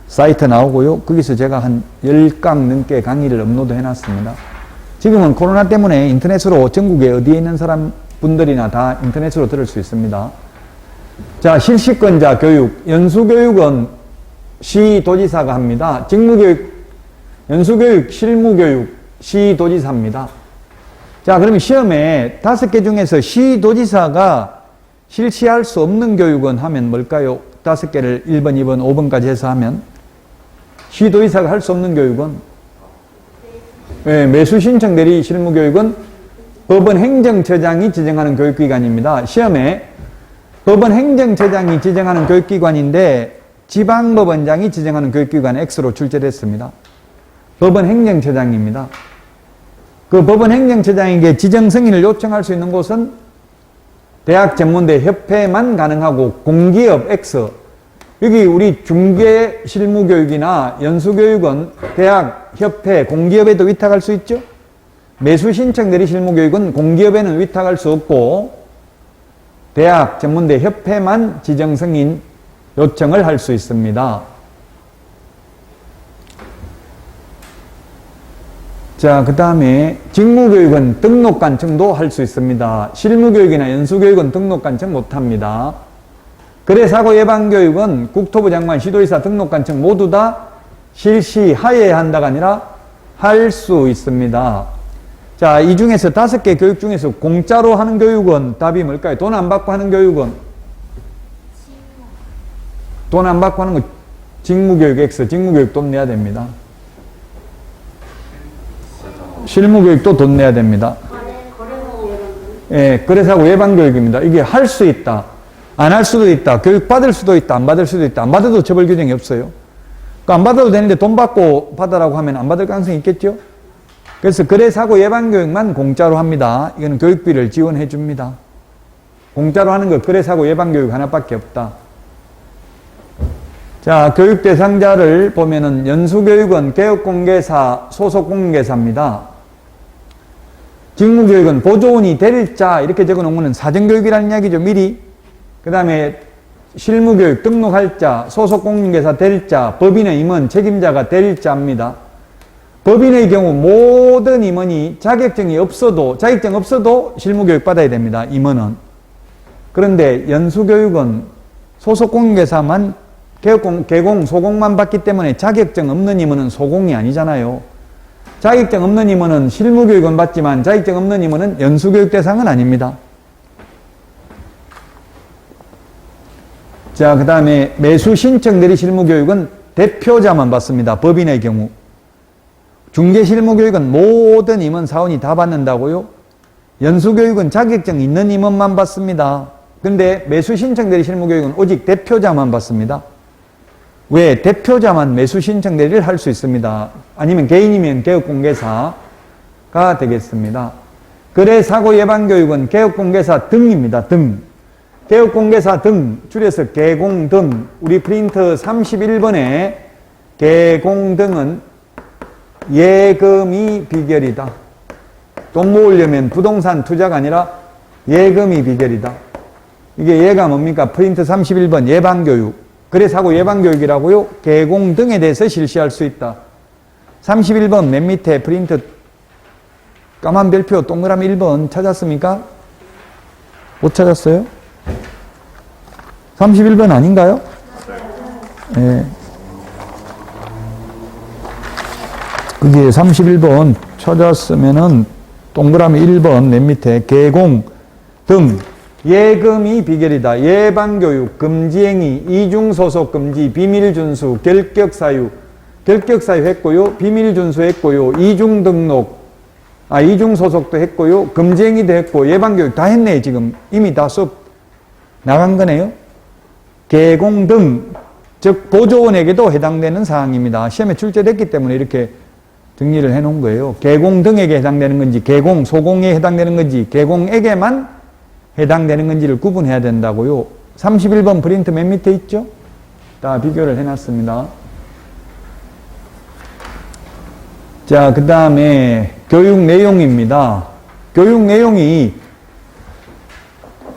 사이트 나오고요. 거기서 제가 한 10강 넘게 강의를 업로드 해놨습니다. 지금은 코로나 때문에 인터넷으로 전국에 어디에 있는 사람 분들이나 다 인터넷으로 들을 수 있습니다. 자, 실시권자 교육, 연수교육은 시도지사가 합니다. 직무교육, 연수교육, 실무교육, 시도지사입니다. 자, 그러면 시험에 5개 중에서 시도지사가 실시할 수 없는 교육은 하면 뭘까요? 5개를 1번, 2번, 5번까지 해서 하면 시도지사가 할 수 없는 교육은 매수신청 대리 실무교육은 법원 행정처장이 지정하는 교육기관입니다. 시험에 법원 행정처장이 지정하는 교육기관인데 지방법원장이 지정하는 교육기관 X로 출제됐습니다. 법원 행정처장입니다. 그 법원 행정처장에게 지정 승인을 요청할 수 있는 곳은 대학전문대 협회만 가능하고 공기업 X. 여기 우리 중개 실무교육이나 연수교육은 대학, 협회, 공기업에도 위탁할 수 있죠. 매수신청 대리 실무교육은 공기업에는 위탁할 수 없고 대학, 전문대, 협회만 지정 승인 요청을 할 수 있습니다. 자, 그 다음에 직무교육은 등록관청도 할 수 있습니다. 실무교육이나 연수교육은 등록관청 못합니다. 거래사고 예방교육은 국토부 장관, 시도지사 등록관청 모두 다 실시하여야 한다가 아니라 할 수 있습니다. 자, 이 중에서 5개 교육 중에서 공짜로 하는 교육은 답이 뭘까요? 돈 안 받고 하는 교육은? 돈 안 받고 하는 거 직무교육 X, 직무교육 돈 내야 됩니다. 실무교육도 돈 내야 됩니다. 예, 거래사고 예방교육입니다. 이게 할 수 있다. 안 할 수도 있다. 교육 받을 수도 있다. 안 받을 수도 있다. 안 받아도 처벌 규정이 없어요. 그러니까 안 받아도 되는데 돈 받고 받으라고 하면 안 받을 가능성이 있겠죠? 그래서 거래사고 예방교육만 공짜로 합니다. 이건 교육비를 지원해 줍니다. 공짜로 하는 거 거래사고 예방교육 하나밖에 없다. 자, 교육 대상자를 보면은 연수교육은 개업공개사, 소속공개사입니다. 직무교육은 보조원이 될 자 이렇게 적어놓은 거는 사전교육이라는 이야기죠. 미리. 그 다음에 실무교육 등록할 자, 소속공인중개사 될 자, 법인의 임원, 책임자가 될 자입니다. 법인의 경우 모든 임원이 자격증 없어도 실무교육 받아야 됩니다. 임원은. 그런데 연수교육은 소속공인중개사만 개공, 소공만 받기 때문에 자격증 없는 임원은 소공이 아니잖아요. 자격증 없는 임원은 실무교육은 받지만 자격증 없는 임원은 연수교육 대상은 아닙니다. 자, 그 다음에 매수신청 대리 실무교육은 대표자만 받습니다. 법인의 경우. 중개실무교육은 모든 임원 사원이 다 받는다고요? 연수교육은 자격증 있는 임원만 받습니다. 그런데 매수신청 대리 실무교육은 오직 대표자만 받습니다. 왜? 대표자만 매수신청 대리를 할 수 있습니다. 아니면 개인이면 개업공개사가 되겠습니다. 거래사고 예방교육은 개업공개사 등입니다. 등. 개업공개사 등, 줄여서 개공 등. 우리 프린터 31번에 개공 등은 예금이 비결이다. 돈 모으려면 부동산 투자가 아니라 예금이 비결이다. 이게 예가 뭡니까? 프린트 31번 예방교육. 거래사고 예방교육이라고요. 개공 등에 대해서 실시할 수 있다. 31번 맨 밑에 프린트 까만 별표 동그라미 1번 찾았습니까? 못 찾았어요? 31번 아닌가요? 예. 그게 31번 찾았으면은 동그라미 1번 맨 밑에 개공 등 예금이 비결이다. 예방교육, 금지행위, 이중소속 금지, 비밀준수, 결격사유 했고요. 비밀준수 했고요. 이중등록, 이중소속도 했고요. 금지행위도 했고, 예방교육 다 했네, 지금. 이미 다 수업 나간 거네요. 개공 등, 즉 보조원에게도 해당되는 사항입니다. 시험에 출제됐기 때문에 이렇게 정리를 해놓은 거예요. 계공 등에게 해당되는 건지, 계공, 소공에 해당되는 건지, 계공에게만 해당되는 건지를 구분해야 된다고요. 31번 프린트 맨 밑에 있죠? 다 비교를 해놨습니다. 자, 그 다음에 교육 내용입니다. 교육 내용이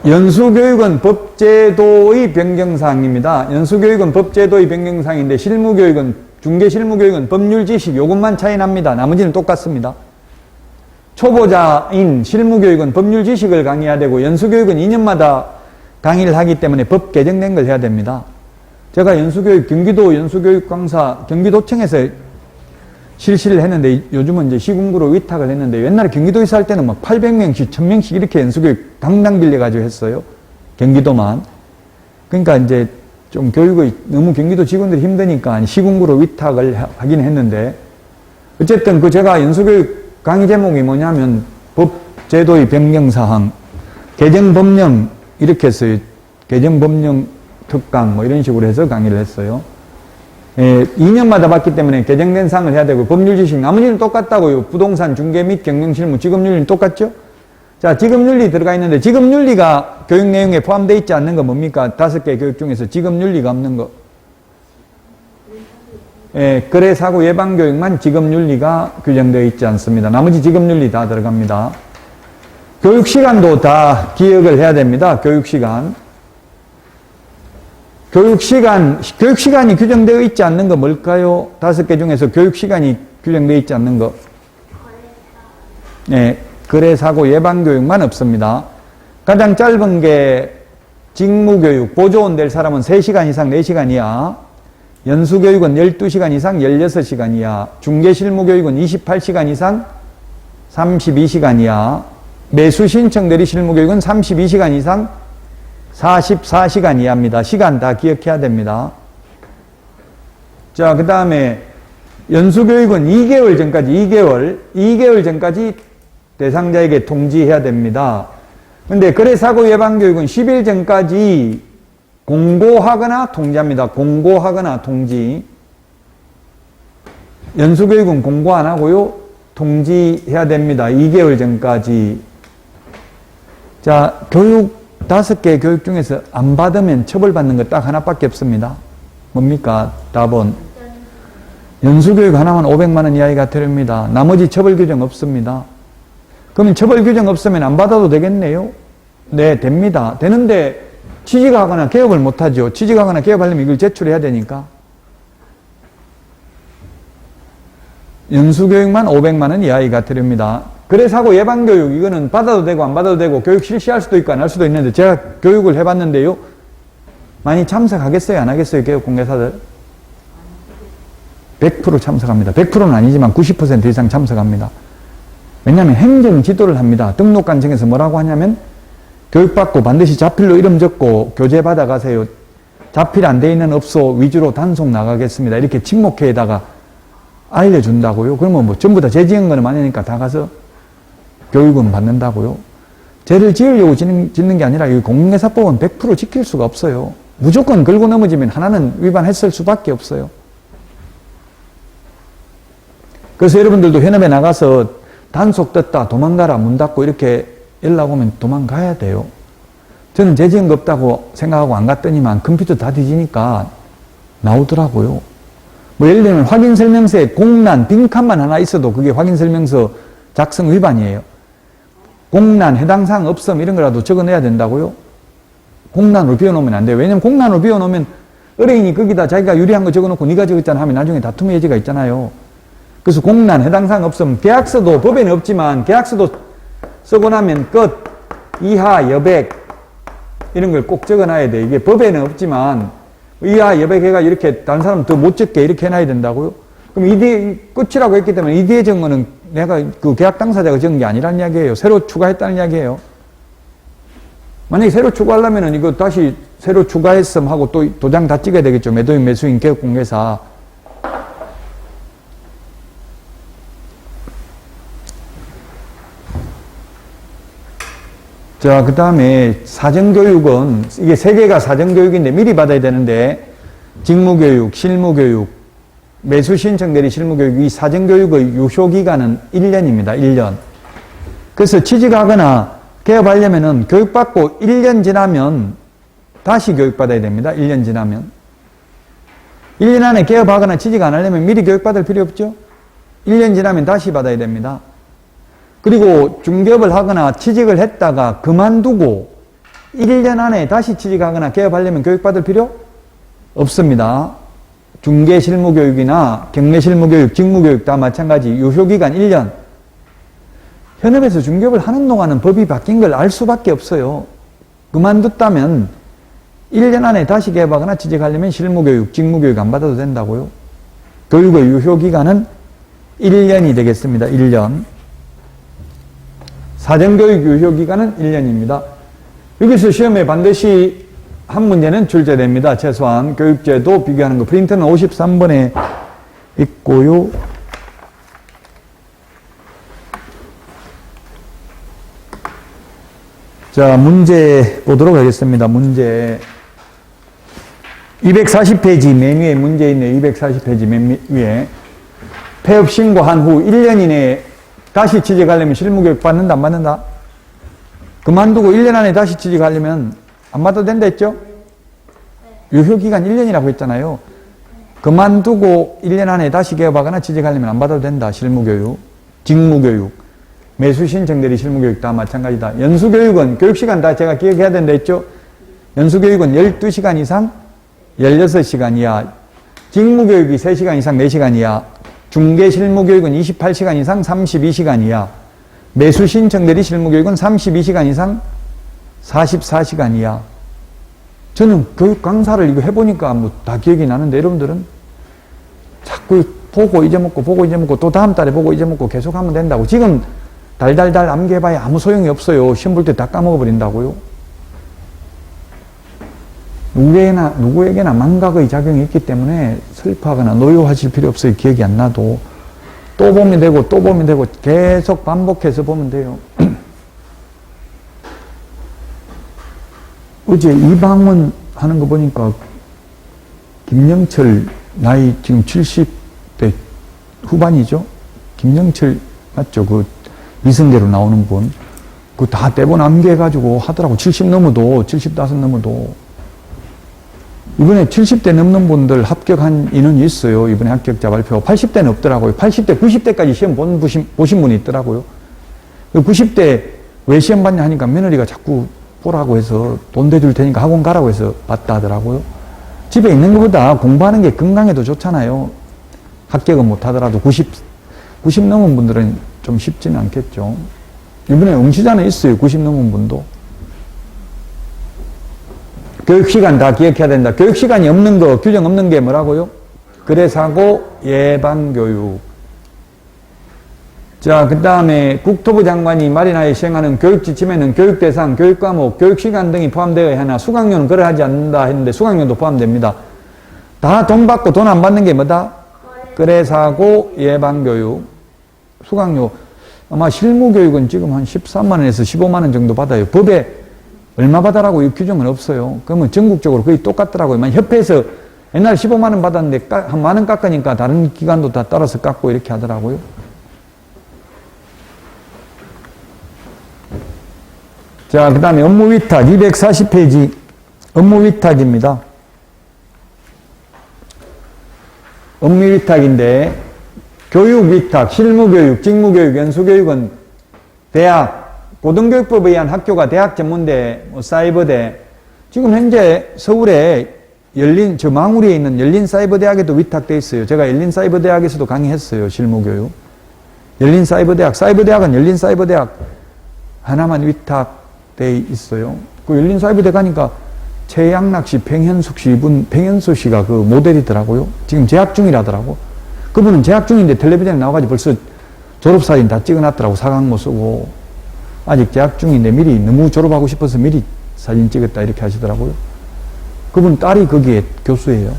연수교육은 법제도의 변경사항입니다. 연수교육은 법제도의 변경사항인데 실무교육은 중개실무교육은 법률 지식 요것만 차이 납니다. 나머지는 똑같습니다. 초보자인 실무교육은 법률 지식을 강의해야 되고 연수교육은 2년마다 강의를 하기 때문에 법 개정된 걸 해야 됩니다. 제가 연수교육 경기도 연수교육 강사 경기도청에서 실시를 했는데 요즘은 이제 시군구로 위탁을 했는데 옛날에 경기도에서 할 때는 막 800명씩 1000명씩 이렇게 연수교육 당당 빌려가지고 했어요. 경기도만. 그러니까 이제 좀 교육의 너무 경기도 직원들이 힘드니까 시군구로 위탁을 하긴 했는데 어쨌든 그 제가 연수교육 강의 제목이 뭐냐면 법제도의 변경사항, 개정법령 이렇게 했어요. 개정법령 특강 뭐 이런 식으로 해서 강의를 했어요. 2년마다 받기 때문에 개정된 사항을 해야 되고 법률 지식 나머지는 똑같다고요. 부동산 중개 및 경영실무 지급윤리는 똑같죠? 자, 지급윤리 들어가 있는데 지급윤리가 교육 내용에 포함되어 있지 않는 거 뭡니까? 5개 교육 중에서 지급윤리가 없는 거. 거래 사고 예방 교육만 지급윤리가 규정되어 있지 않습니다. 나머지 지급윤리 다 들어갑니다. 교육 시간도 다 기억을 해야 됩니다. 교육 시간. 교육시간이 규정되어 있지 않는 거 뭘까요? 5개 중에서 교육시간이 규정되어 있지 않는 거. 거래, 사고, 예방교육만 없습니다. 가장 짧은 게 직무교육, 보조원 될 사람은 3시간 이상 4시간 이하, 연수교육은 12시간 이상 16시간 이하, 중개실무교육은 28시간 이상 32시간 이하, 매수신청 대리 실무교육은 32시간 이상 44시간 이하입니다. 시간 다 기억해야 됩니다. 자, 그 다음에 연수교육은 2개월 전까지, 2개월 전까지 대상자에게 통지해야 됩니다. 근데 거래사고 예방교육은 10일 전까지 공고하거나 통지합니다. 공고하거나 통지. 연수교육은 공고 안 하고요. 통지해야 됩니다. 2개월 전까지. 자, 5개 교육 중에서 안 받으면 처벌받는 거 딱 하나밖에 없습니다. 뭡니까? 답은 연수교육 하나만 500만 원 이하가 들립니다. 나머지 처벌 규정 없습니다. 그러면 처벌 규정 없으면 안 받아도 되겠네요? 네, 됩니다. 되는데 취직하거나 개업을 못하죠. 취직하거나 개업하려면 이걸 제출해야 되니까. 연수교육만 500만 원 이하가 들립니다. 거래사고 예방교육 이거는 받아도 되고 안 받아도 되고 교육 실시할 수도 있고 안 할 수도 있는데 제가 교육을 해봤는데요. 많이 참석하겠어요? 안 하겠어요? 교육공개사들? 100% 참석합니다. 100%는 아니지만 90% 이상 참석합니다. 왜냐하면 행정지도를 합니다. 등록관청에서 뭐라고 하냐면 교육받고 반드시 자필로 이름 적고 교재 받아가세요. 자필 안 돼 있는 업소 위주로 단속 나가겠습니다. 이렇게 직목회에다가 알려준다고요. 그러면 뭐 전부 다 죄 지은 거는 아니니까 다 가서 교육은 받는다고요. 죄를 지으려고 짓는 게 아니라 이 공인중개사법은 100% 지킬 수가 없어요. 무조건 걸고 넘어지면 하나는 위반했을 수밖에 없어요. 그래서 여러분들도 현업에 나가서 단속 떴다 도망가라 문 닫고 이렇게 연락 오면 도망가야 돼요. 저는 죄 지은 거 없다고 생각하고 안 갔더니만 컴퓨터 다 뒤지니까 나오더라고요. 뭐 예를 들면 확인설명서에 공란 빈칸만 하나 있어도 그게 확인설명서 작성 위반이에요. 공란 해당 사항 없음 이런 거라도 적어내야 된다고요? 공란으로 비워놓으면 안 돼요. 왜냐면 공란으로 비워놓으면 의뢰인이 거기다 자기가 유리한 거 적어놓고 네가 적었잖아 하면 나중에 다툼의 여지가 있잖아요. 그래서 공란 해당 사항 없음 계약서도 법에는 없지만 계약서도 쓰고 나면 끝, 이하, 여백 이런 걸 꼭 적어놔야 돼. 이게 법에는 없지만 이하, 여백 해가 이렇게 다른 사람 더 못 적게 이렇게 해놔야 된다고요? 그럼 이 뒤에 끝이라고 했기 때문에 이 뒤에 적은 거는 내가 그 계약 당사자가 적은 게 아니라는 이야기예요. 새로 추가했다는 이야기예요. 만약에 새로 추가하려면은 이거 다시 새로 추가했음 하고 또 도장 다 찍어야 되겠죠. 매도인, 매수인, 개업공개사. 자, 그 다음에 사정교육은 이게 3개가 사정교육인데 미리 받아야 되는데 직무교육, 실무교육, 매수신청 대리 실무교육, 이 사전교육의 유효기간은 1년입니다. 1년. 그래서 취직하거나 개업하려면은 교육받고 1년 지나면 다시 교육받아야 됩니다. 1년 지나면. 1년 안에 개업하거나 취직 안 하려면 미리 교육받을 필요 없죠? 1년 지나면 다시 받아야 됩니다. 그리고 중개업을 하거나 취직을 했다가 그만두고 1년 안에 다시 취직하거나 개업하려면 교육받을 필요 없습니다. 중개실무교육이나 경매실무교육, 직무교육 다 마찬가지. 유효기간 1년. 현업에서 중개업을 하는 동안은 법이 바뀐 걸 알 수밖에 없어요. 그만뒀다면 1년 안에 다시 개업하거나 취직하려면 실무교육, 직무교육 안 받아도 된다고요. 교육의 유효기간은 1년이 되겠습니다. 1년. 사전교육 유효기간은 1년입니다. 여기서 시험에 반드시 한 문제는 출제됩니다. 최소한 교육제도 비교하는 거. 프린트는 53번에 있고요. 자, 문제 보도록 하겠습니다. 문제 240페이지 맨 위에 문제 있네요. 240페이지 맨 위에 폐업 신고한 후 1년 이내에 다시 취직하려면 실무교육 받는다 안 받는다? 그만두고 1년 안에 다시 취직하려면 안 받아도 된다 했죠? 유효기간 1년이라고 했잖아요. 그만두고 1년 안에 다시 개업하거나 취직하려면 안 받아도 된다. 실무교육, 직무교육, 매수신청 대리 실무교육 다 마찬가지다. 연수교육은 교육시간 다 제가 기억해야 된다 했죠? 연수교육은 12시간 이상 16시간 이하, 직무교육이 3시간 이상 4시간 이하, 중개실무교육은 28시간 이상 32시간 이하, 매수신청 대리 실무교육은 32시간 이상 44시간 이하. 저는 교육 강사를 이거 해보니까 뭐 다 기억이 나는데 여러분들은 자꾸 보고 잊어먹고 보고 잊어먹고 또 다음 달에 보고 잊어먹고 계속 하면 된다고. 지금 달달달 암기해봐야 아무 소용이 없어요. 시험 볼 때 다 까먹어버린다고요. 누구에게나 망각의 작용이 있기 때문에 슬퍼하거나 노여워하실 필요 없어요. 기억이 안 나도. 또 보면 되고 또 보면 되고 계속 반복해서 보면 돼요. 어제 이방원 하는 거 보니까 김영철 나이 지금 70대 후반이죠? 김영철 맞죠? 그 이승계로 나오는 분. 그거 다 떼고 남겨가지고 하더라고. 70 넘어도 75 넘어도. 이번에 70대 넘는 분들 합격한 인원이 있어요. 이번에 합격자 발표. 80대는 없더라고요. 80대, 90대까지 시험 보신 분이 있더라고요. 90대 왜 시험 봤냐 하니까 며느리가 자꾸 보라고 해서 돈 대줄 테니까 학원 가라고 해서 봤다 하더라고요. 집에 있는 것보다 공부하는 게 건강에도 좋잖아요. 합격은 못 하더라도 90 넘은 분들은 좀 쉽지는 않겠죠. 이번에 응시자는 있어요. 90 넘은 분도. 교육시간 다 기억해야 된다. 교육시간이 없는 거, 규정 없는 게 뭐라고요? 거래사고 예방교육. 자, 그 다음에 국토부 장관이 마련하여 시행하는 교육지침에는 교육대상, 교육과목, 교육시간 등이 포함되어야 하나 수강료는 거래하지 않는다 했는데 수강료도 포함됩니다. 다 돈 받고 돈 안 받는 게 뭐다? 거래사고 예방교육. 수강료. 아마 실무교육은 지금 한 13만원에서 15만원 정도 받아요. 법에 얼마 받아라고 이 규정은 없어요. 그러면 전국적으로 거의 똑같더라고요. 협회에서 옛날에 15만원 받았는데 한 만원 깎으니까 다른 기관도 다 따라서 깎고 이렇게 하더라고요. 자, 그 다음에 업무 위탁 240페이지 업무 위탁입니다. 업무 위탁인데 교육 위탁, 실무교육, 직무교육, 연수교육은 대학, 고등교육법에 의한 학교가 대학 전문대, 사이버대, 지금 현재 서울에 망우리에 있는 열린사이버대학에도 위탁되어 있어요. 제가 열린사이버대학에서도 강의했어요. 실무교육. 열린사이버대학, 사이버대학은 열린사이버대학 하나만 위탁되어 있어요. 그 열린사이버대 가니까 최양락 씨, 팽현숙 씨, 팽현수 씨가 그 모델이더라고요. 지금 재학 중이라더라고. 그분은 재학 중인데 텔레비전에 나와가지고 벌써 졸업사진 다 찍어놨더라고. 사각모 쓰고. 아직 재학 중인데 미리 너무 졸업하고 싶어서 미리 사진 찍었다 이렇게 하시더라고요. 그분 딸이 거기에 교수예요.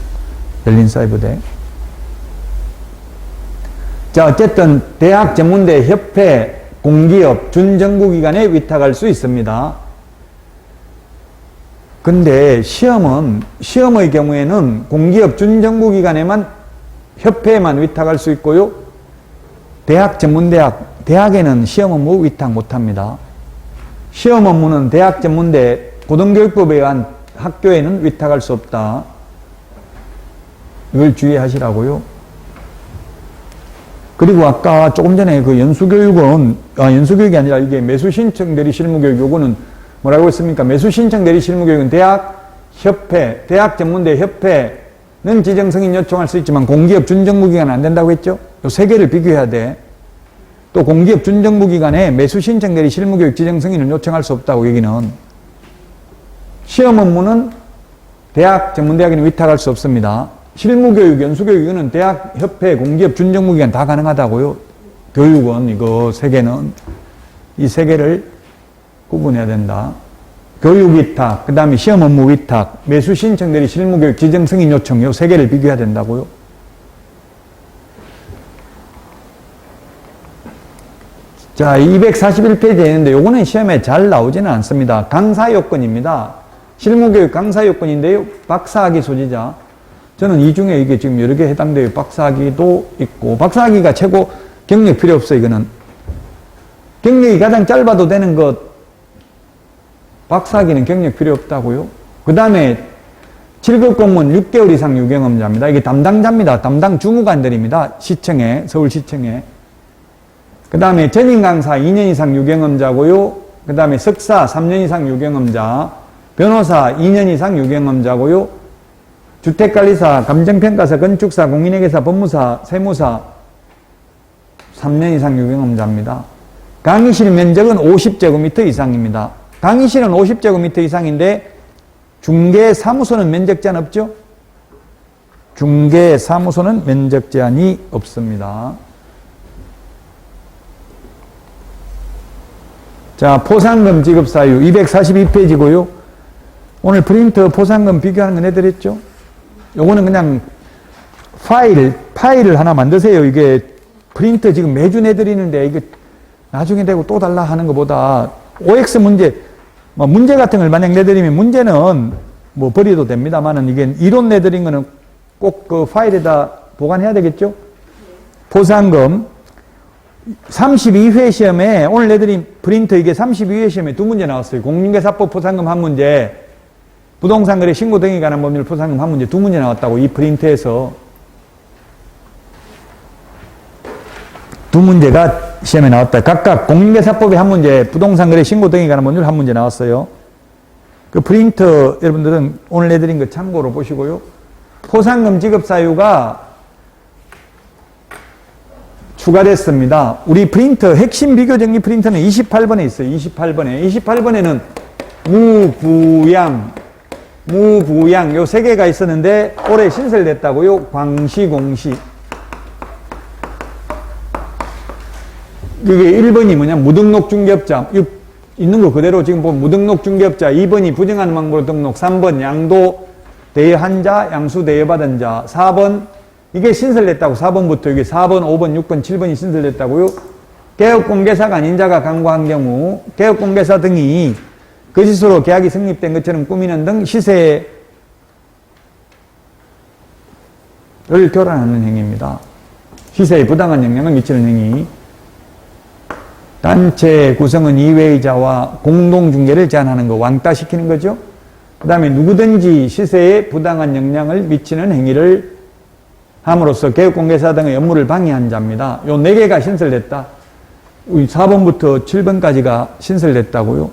열린사이버대. 자, 어쨌든 대학 전문대, 협회, 공기업, 준정부기관에 위탁할 수 있습니다. 근데 시험의 경우에는 공기업 준정부기관에만 협회에만 위탁할 수 있고요. 대학 전문대학, 대학에는 시험 업무 위탁 못합니다. 시험 업무는 대학 전문대 고등교육법에 의한 학교에는 위탁할 수 없다. 이걸 주의하시라고요. 그리고 아까 조금 전에 그 연수교육이 아니라 이게 매수신청 대리 실무교육, 요거는 뭐라고 했습니까? 매수신청 대리 실무교육은 대학 협회, 대학 전문대 협회는 지정승인 요청할 수 있지만 공기업 준정부기관은 안 된다고 했죠? 요 세 개를 비교해야 돼. 또 공기업 준정부기관에 매수신청 대리 실무교육 지정승인을 요청할 수 없다고 얘기는 시험 업무는 대학 전문대학에는 위탁할 수 없습니다. 실무교육, 연수교육, 이거는 대학, 협회, 공기업, 준정부기관 다 가능하다고요. 교육은 이거 세 개는 이 세 개를 구분해야 된다. 교육 위탁, 그 다음에 시험 업무 위탁, 매수 신청 대리 실무교육 지정 승인 요청, 요 세 개를 비교해야 된다고요. 자, 241페이지에 있는데 요거는 시험에 잘 나오지는 않습니다. 강사 요건입니다. 실무교육 강사 요건인데요. 박사학위 소지자. 저는 이 중에 이게 지금 여러 개 해당돼요. 박사학위도 있고, 박사학위가 최고 경력 필요 없어요, 이거는. 경력이 가장 짧아도 되는 것, 박사학위는 경력 필요 없다고요. 그 다음에 7급 공무원 6개월 이상 유경험자입니다. 이게 담당자입니다. 담당 주무관들입니다. 시청에, 서울시청에. 그 다음에 전임 강사 2년 이상 유경험자고요. 그 다음에 석사 3년 이상 유경험자, 변호사 2년 이상 유경험자고요. 주택관리사, 감정평가사, 건축사, 공인회계사, 법무사, 세무사 3년 이상 유경험자입니다. 강의실 면적은 50제곱미터 이상입니다. 강의실은 50제곱미터 이상인데 중개사무소는 면적 제한 없죠? 중개사무소는 면적 제한이 없습니다. 자, 포상금 지급 사유 242페이지고요. 오늘 프린터 포상금 비교하는 거 내드렸죠? 요거는 그냥 파일을 하나 만드세요. 이게 프린터 지금 매주 내드리는데 이게 나중에 되고 또 달라 하는 것보다 OX 문제, 문제 같은 걸 만약 내드리면 문제는 뭐 버려도 됩니다만은 이게 이론 내드린 거는 꼭 그 파일에다 보관해야 되겠죠? 포상금 32회 시험에 오늘 내드린 프린터 이게 32회 시험에 두 문제 나왔어요. 공인중개사법 포상금 한 문제, 부동산 거래 신고 등에 관한 법률 포상금 한 문제, 두 문제 나왔다고. 이 프린트에서 두 문제가 시험에 나왔다. 각각 공인중개사법에 한 문제, 부동산 거래 신고 등에 관한 법률 한 문제 나왔어요. 그 프린터 여러분들은 오늘 내드린 거 참고로 보시고요. 포상금 지급 사유가 추가됐습니다. 우리 프린터 핵심 비교 정리 프린터는 28번에 있어요. 28번에는 무부양 요 세 개가 있었는데 올해 신설됐다고요. 광시, 공시. 이게 1번이 뭐냐? 무등록 중개업자. 있는 거 그대로 지금 보면 무등록 중개업자. 2번이 부정하는 방법으로 등록. 3번 양도 대여한 자, 양수 대여받은 자. 4번 이게 신설됐다고. 4번부터 이게 4번, 5번, 6번, 7번이 신설됐다고요. 개업공개사가 아닌 자가 강구한 경우 개업공개사 등이 거짓으로 계약이 성립된 것처럼 꾸미는 등 시세를 교란하는 행위입니다. 시세에 부당한 영향을 미치는 행위. 단체 구성은 이외의자와 공동중개를 제한하는 거, 왕따시키는 거죠. 그 다음에 누구든지 시세에 부당한 영향을 미치는 행위를 함으로써 개업공개사 등의 업무를 방해한 자입니다. 요 4개가 신설됐다. 4번부터 7번까지가 신설됐다고요.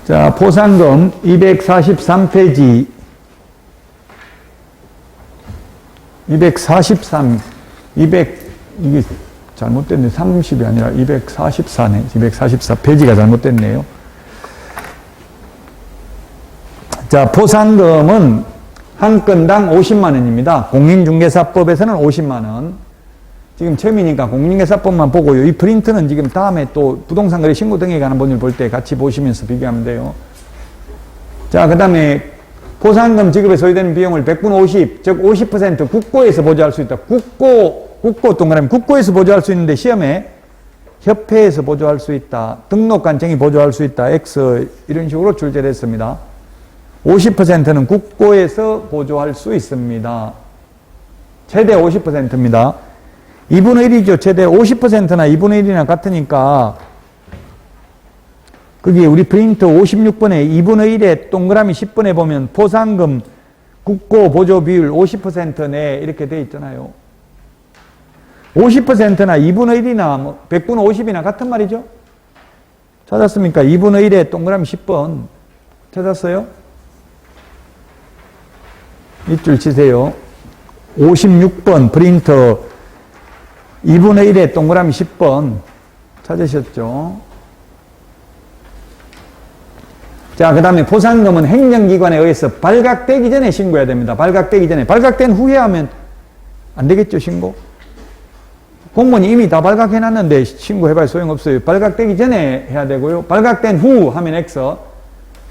자, 포상금 243페이지 200 이게 잘못됐네. 30이 아니라 244네. 244페이지가 잘못됐네요. 자, 포상금은 한 건당 50만 원입니다. 공인중개사법에서는 50만 원. 지금 처음이니까 공인중개사법만 보고요. 이 프린트는 지금 다음에 또 부동산거래 신고 등에 관한 법률 볼 때 같이 보시면서 비교하면 돼요. 자, 그 다음에 포상금 지급에 소요되는 비용을 100분 50, 즉 50% 국고에서 보조할 수 있다. 국고 동그라미 국고에서 보조할 수 있는데 시험에 협회에서 보조할 수 있다. 등록관청이 보조할 수 있다. X 이런 식으로 출제를 했습니다. 50%는 국고에서 보조할 수 있습니다. 최대 50%입니다. 2분의 1이죠. 최대 50%나 2분의 1이나 같으니까 거기 우리 프린트 56번에 2분의 1에 동그라미 10번에 보면 포상금 국고 보조 비율 50% 내 이렇게 돼 있잖아요. 50%나 2분의 1이나 뭐 100분의 50이나 같은 말이죠. 찾았습니까? 2분의 1에 동그라미 10번 찾았어요? 밑줄 치세요. 56번 프린터 2분의 1에 동그라미 10번 찾으셨죠? 자, 그 다음에 포상금은 행정기관에 의해서 발각되기 전에 신고해야 됩니다. 발각되기 전에. 발각된 후에 하면 안 되겠죠, 신고? 공무원이 이미 다 발각해놨는데 신고해봐야 소용없어요. 발각되기 전에 해야 되고요. 발각된 후 하면 X.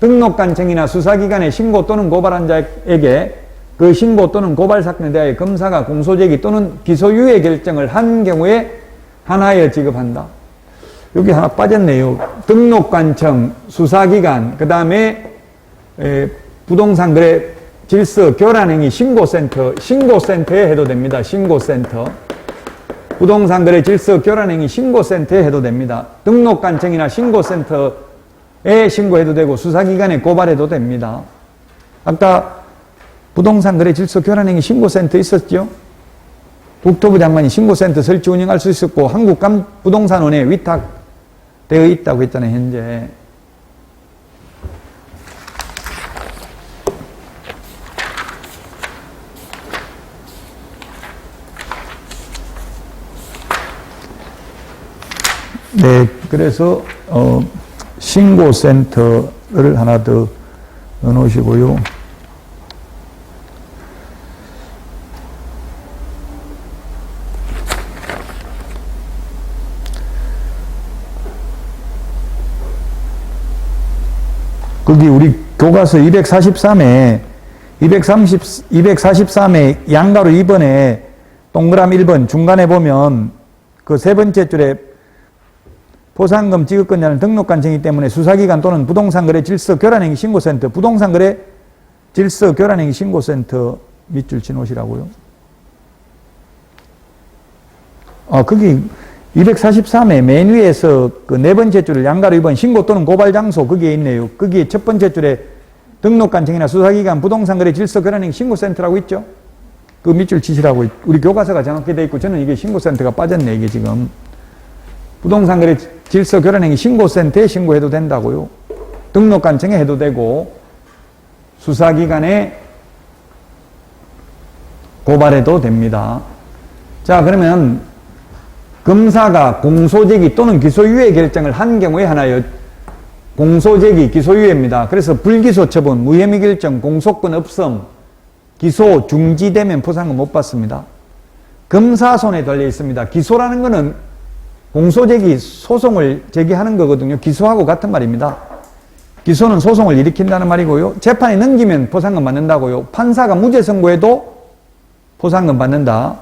등록관청이나 수사기관에 신고 또는 고발한 자에게 그 신고 또는 고발 사건에 대하여 검사가 공소제기 또는 기소유예 결정을 한 경우에 하나여 지급한다. 여기 하나 빠졌네요. 등록관청, 수사기관, 그 다음에 부동산 거래 질서 교란행위 신고센터, 신고센터에 해도 됩니다. 신고센터. 부동산 거래 질서 교란행위 신고센터에 해도 됩니다. 등록관청이나 신고센터에 신고해도 되고 수사기관에 고발해도 됩니다. 아까 부동산 거래 질서 교란행위 신고센터 있었죠? 국토부 장관이 신고센터 설치 운영할 수 있었고 한국부동산원에 위탁되어 있다고 했잖아요. 현재. 네, 그래서 신고센터를 하나 더 넣어놓으시고요. 거기 우리 교과서 243에 243에 양가로 2번에 동그라미 1번 중간에 보면 그 세 번째 줄에 포상금 지급권자는 등록관청이기 때문에 수사기관 또는 부동산거래 질서 교란행위 신고센터, 부동산거래 질서 교란행위 신고센터 밑줄 치놓으시라고요. 거기 243에 맨 위에서 그 네 번째 줄을 양가로 2번 신고 또는 고발 장소 거기에 있네요. 거기에 첫 번째 줄에 등록관청이나 수사기관 부동산거래 질서 교란행위 신고센터라고 있죠. 그 밑줄 치시라고. 우리 교과서가 정확히 되어 있고 저는 이게 신고센터가 빠졌네. 이게 지금 부동산거래 질서 교란행위 신고센터에 신고해도 된다고요. 등록관청에 해도 되고 수사기관에 고발해도 됩니다. 자, 그러면 검사가 공소제기 또는 기소유예 결정을 한 경우에 하나요. 공소제기, 기소유예입니다. 그래서 불기소 처분, 무혐의 결정, 공소권 없음, 기소 중지되면 포상금 못 받습니다. 검사 손에 달려 있습니다. 기소라는 것은 공소제기 소송을 제기하는 거거든요. 기소하고 같은 말입니다. 기소는 소송을 일으킨다는 말이고요. 재판에 넘기면 포상금 받는다고요. 판사가 무죄 선고해도 포상금 받는다.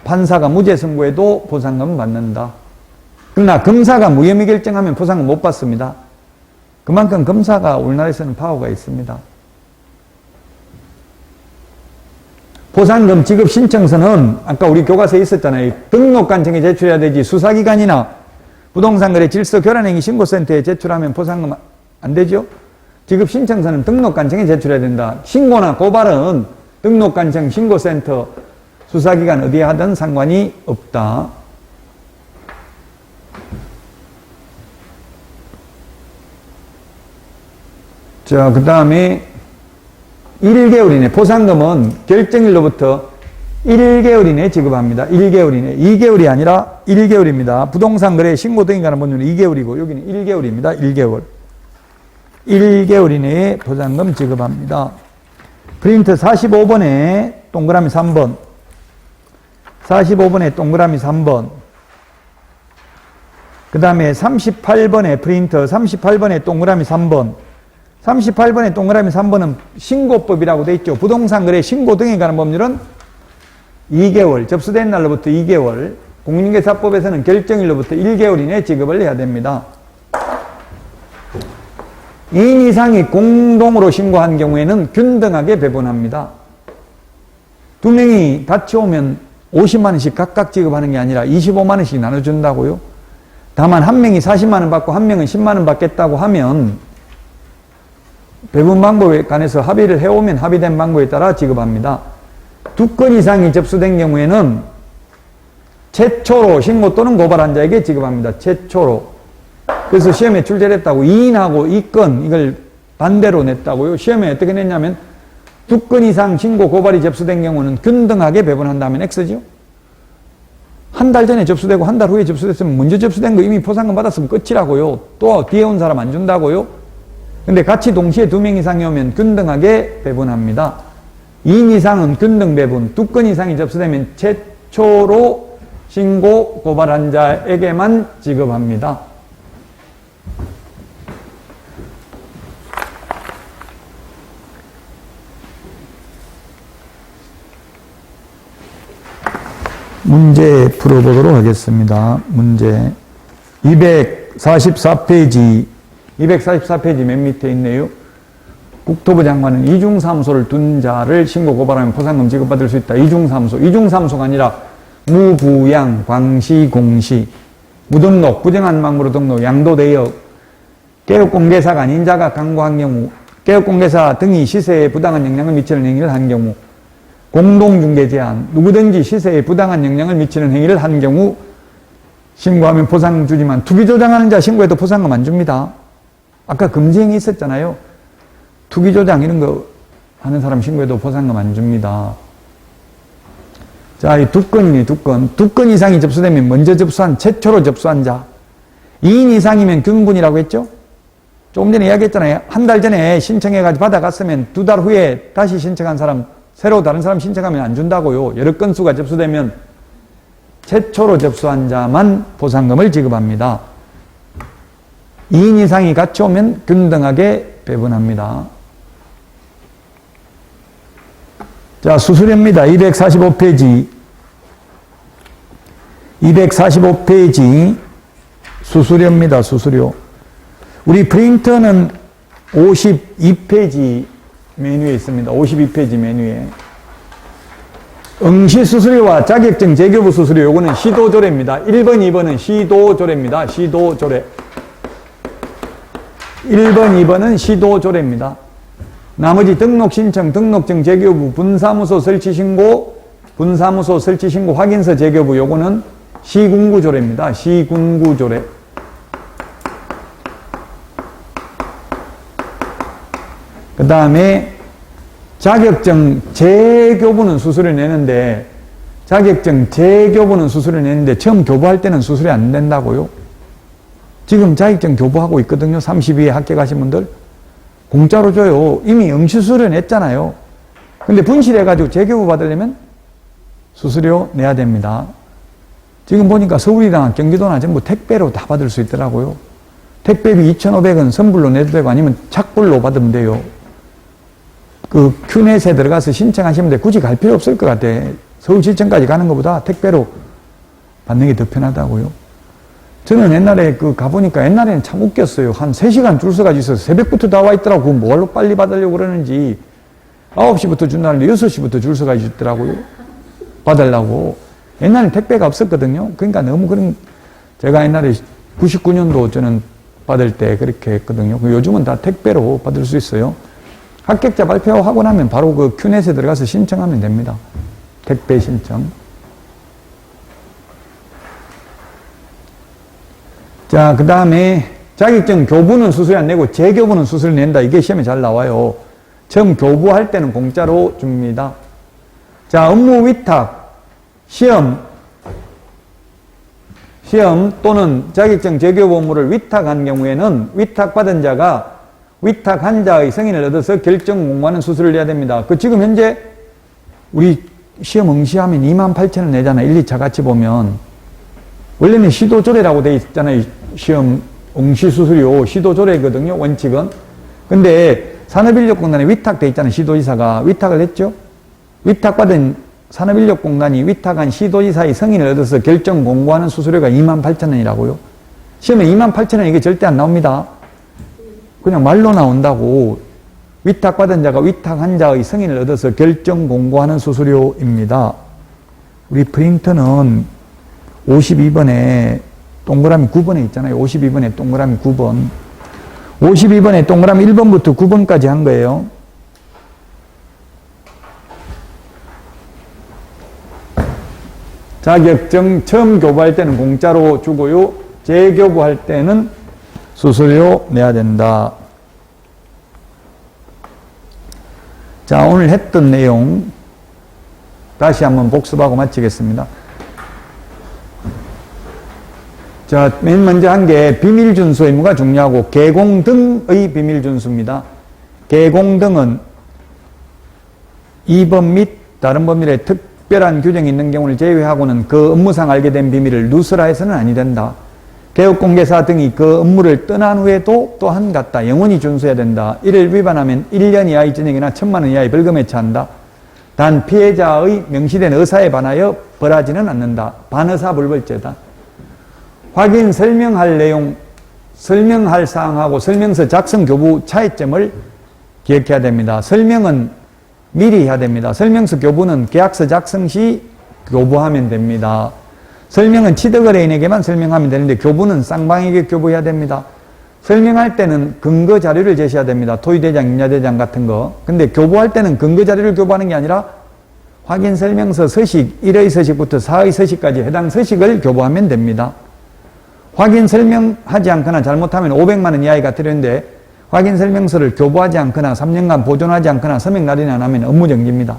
판사가 무죄 선고해도 포상금 받는다. 그러나 검사가 무혐의 결정하면 포상금 못 받습니다. 그만큼 검사가 우리나라에서는 파워가 있습니다. 포상금 지급 신청서는 아까 우리 교과서에 있었잖아요. 등록관청에 제출해야 되지 수사기관이나 부동산거래 질서 교란행위 신고센터에 제출하면 포상금 안 되죠? 지급 신청서는 등록관청에 제출해야 된다. 신고나 고발은 등록관청, 신고센터, 수사기관 어디에 하든 상관이 없다. 자, 그 다음에 1개월 이내 포상금은 결정일로부터 1개월 이내 지급합니다. 1개월 이내. 2개월이 아니라 1개월입니다. 부동산거래 신고 등에 관한 법률은 2개월이고 여기는 1개월입니다. 1개월. 1개월 이내에 포상금 지급합니다. 프린트 45번에 동그라미 3번. 45번에 동그라미 3번. 그 다음에 38번에 프린터 38번에 동그라미 3번. 38번에 동그라미 3번은 신고법이라고 되어 있죠. 부동산 거래 신고 등에 관한 법률은 2개월, 접수된 날로부터 2개월 공인중개사법에서는 결정일로부터 1개월 이내에 지급을 해야 됩니다. 2인 이상이 공동으로 신고한 경우에는 균등하게 배분합니다. 두 명이 같이 오면 50만 원씩 각각 지급하는 게 아니라 25만 원씩 나눠준다고요. 다만 한 명이 40만 원 받고 한 명은 10만 원 받겠다고 하면 배분 방법에 관해서 합의를 해오면 합의된 방법에 따라 지급합니다. 2건 이상이 접수된 경우에는 최초로 신고 또는 고발한 자에게 지급합니다. 최초로. 그래서 시험에 출제됐다고 2인하고 2건 이걸 반대로 냈다고요. 시험에 어떻게 냈냐면 2건 이상 신고 고발이 접수된 경우는 균등하게 배분한다면 X죠. 한 달 전에 접수되고 한 달 후에 접수됐으면 먼저 접수된 거 이미 포상금 받았으면 끝이라고요. 또 뒤에 온 사람 안 준다고요. 근데 같이 동시에 2명 이상이 오면 균등하게 배분합니다. 2인 이상은 균등 배분, 2건 이상이 접수되면 최초로 신고 고발한 자에게만 지급합니다. 문제 풀어보도록 하겠습니다. 문제 244페이지 맨 밑에 있네요. 국토부 장관은 이중사무소를 둔 자를 신고 고발하면 포상금 지급받을 수 있다. 이중사무소가 아니라 무부양, 광시, 공시, 무등록, 부정한 방법으로 등록, 양도대역, 개업공개사가 아닌 자가 강구한 경우, 개업공개사 등이 시세에 부당한 영향을 미치는 행위를 한 경우, 공동중개 제한, 누구든지 시세에 부당한 영향을 미치는 행위를 한 경우 신고하면 포상금 주지만 투기 조장하는 자 신고해도 포상금 안 줍니다. 아까 금지행위 있었잖아요. 투기 조장 이런 거 하는 사람 신고해도 포상금 안 줍니다. 자, 이 2건이네, 2건. 2건 이상이 접수되면 먼저 접수한, 최초로 접수한 자. 2인 이상이면 균분이라고 했죠? 조금 전에 이야기했잖아요. 한 달 전에 신청해가지고 받아갔으면 2달 후에 다시 신청한 사람, 새로 다른 사람 신청하면 안 준다고요. 여러 건수가 접수되면 최초로 접수한 자만 포상금을 지급합니다. 2인 이상이 같이 오면 균등하게 배분합니다. 자, 수수료입니다. 245페이지. 수수료입니다. 수수료. 우리 프린터는 52페이지 메뉴에 있습니다. 52페이지 메뉴에. 응시수수료와 자격증 재교부 수수료, 요거는 시도조례입니다. 1번, 2번은 시도조례입니다. 시도조례. 1번, 2번은 시도조례입니다. 나머지 등록신청, 등록증 재교부, 분사무소 설치신고, 확인서 재교부, 요거는 시군구조례입니다. 시군구조례. 그 다음에 자격증 재교부는 수수료 내는데, 처음 교부할 때는 수수료 안 낸다고요? 지금 자격증 교부하고 있거든요. 32회 합격하신 분들. 공짜로 줘요. 이미 응시수수료 냈잖아요. 근데 분실해가지고 재교부 받으려면 수수료 내야 됩니다. 지금 보니까 서울이랑 경기도나 전부 택배로 다 받을 수 있더라고요. 택배비 2,500원 선불로 내도 되고 아니면 착불로 받으면 돼요. 그 큐넷에 들어가서 신청하시면 돼. 굳이 갈 필요 없을 것 같아. 서울시청까지 가는 것보다 택배로 받는 게 더 편하다고요. 저는 옛날에 가보니까 옛날에는 참 웃겼어요. 한 3시간 줄 서가지고 있어서 새벽부터 다 와 있더라고. 뭘로 빨리 받으려고 그러는지. 9시부터 준다는데 6시부터 줄 서가지고 있더라고요. 받으려고. 옛날엔 택배가 없었거든요. 그러니까 너무 제가 옛날에 99년도 저는 받을 때 그렇게 했거든요. 요즘은 다 택배로 받을 수 있어요. 합격자 발표하고 나면 바로 그 큐넷에 들어가서 신청하면 됩니다. 택배 신청. 자, 그 다음에 자격증 교부는 수수료 안 내고 재교부는 수수료 낸다. 이게 시험에 잘 나와요. 처음 교부할 때는 공짜로 줍니다. 자, 업무 위탁, 시험 또는 자격증 재교부 업무를 위탁한 경우에는 위탁받은 자가 위탁한 자의 승인을 얻어서 결정 공고하는 수수료를 내야 됩니다. 지금 현재 우리 시험 응시하면 28,000원 내잖아요. 1, 2차 같이 보면. 원래는 시도조례라고 되어 있잖아요. 시험 응시수수료 시도조례거든요. 원칙은. 근데 산업인력공단에 위탁돼 있잖아요. 시도지사가 위탁을 했죠. 위탁받은 산업인력공단이 위탁한 시도지사의 승인을 얻어서 결정 공고하는 수수료가 28,000원이라고요. 시험에 28,000원 이게 절대 안 나옵니다. 그냥 말로 나온다고. 위탁받은 자가 위탁한 자의 승인을 얻어서 결정 공고하는 수수료입니다. 우리 프린터는 52번에 동그라미 9번에 있잖아요. 52번에 동그라미 9번. 52번에 동그라미 1번부터 9번까지 한 거예요. 자격증 처음 교부할 때는 공짜로 주고요. 재교부할 때는 수수료 내야 된다. 자, 오늘 했던 내용 다시 한번 복습하고 마치겠습니다. 자, 맨 먼저 한 게 비밀준수 의무가 중요하고 개공 등의 비밀준수입니다. 개공 등은 2번 및 다른 법률에 특별한 규정이 있는 경우를 제외하고는 그 업무상 알게 된 비밀을 누설하 해서는 아니 된다. 개업공개사 등이 그 업무를 떠난 후에도 또한 같다. 영원히 준수해야 된다. 이를 위반하면 1년 이하의 징역이나 1,000만 원 이하의 벌금에 처한다. 단 피해자의 명시된 의사에 반하여 벌하지는 않는다. 반의사 불벌죄다. 확인 설명할 내용, 설명할 사항하고 설명서 작성 교부 차이점을 기억해야 됩니다. 설명은 미리 해야 됩니다. 설명서 교부는 계약서 작성 시 교부하면 됩니다. 설명은 취득의뢰인에게만 설명하면 되는데 교부는 쌍방에게 교부해야 됩니다. 설명할 때는 근거 자료를 제시해야 됩니다. 토의대장, 임야대장 같은 거. 근데 교부할 때는 근거 자료를 교부하는 게 아니라 확인 설명서 서식, 1의 서식부터 4의 서식까지 해당 서식을 교부하면 됩니다. 확인 설명하지 않거나 잘못하면 500만 원 이하가 필요한데 확인 설명서를 교부하지 않거나 3년간 보존하지 않거나 서명 날인을 안 하면 업무정지입니다.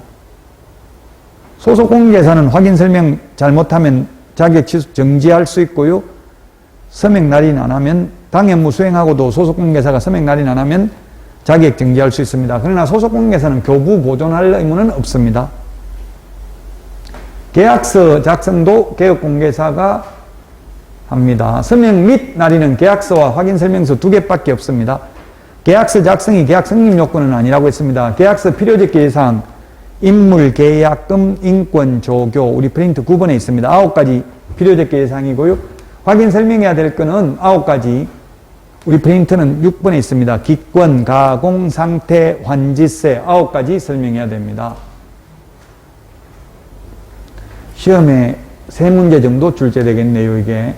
소속공개사는 확인 설명 잘못하면 자격 취소 정지할 수 있고요. 서명 날인 안 하면 당해 업무 수행하고도 소속공개사가 서명 날인 안 하면 자격 정지할 수 있습니다. 그러나 소속공개사는 교부 보존할 의무는 없습니다. 계약서 작성도 개업공개사가 합니다. 서명 및 날인은 계약서와 확인 설명서 2개밖에 없습니다. 계약서 작성이 계약 성립 요건은 아니라고 했습니다. 계약서 필요적 예상, 인물, 계약금, 인권, 조교, 우리 프린트 9번에 있습니다. 9가지 필요적 예상이고요. 확인 설명해야 될 거는 9가지, 우리 프린트는 6번에 있습니다. 기권, 가공, 상태, 환지세 9가지 설명해야 됩니다. 시험에 3문제 정도 출제되겠네요, 이게.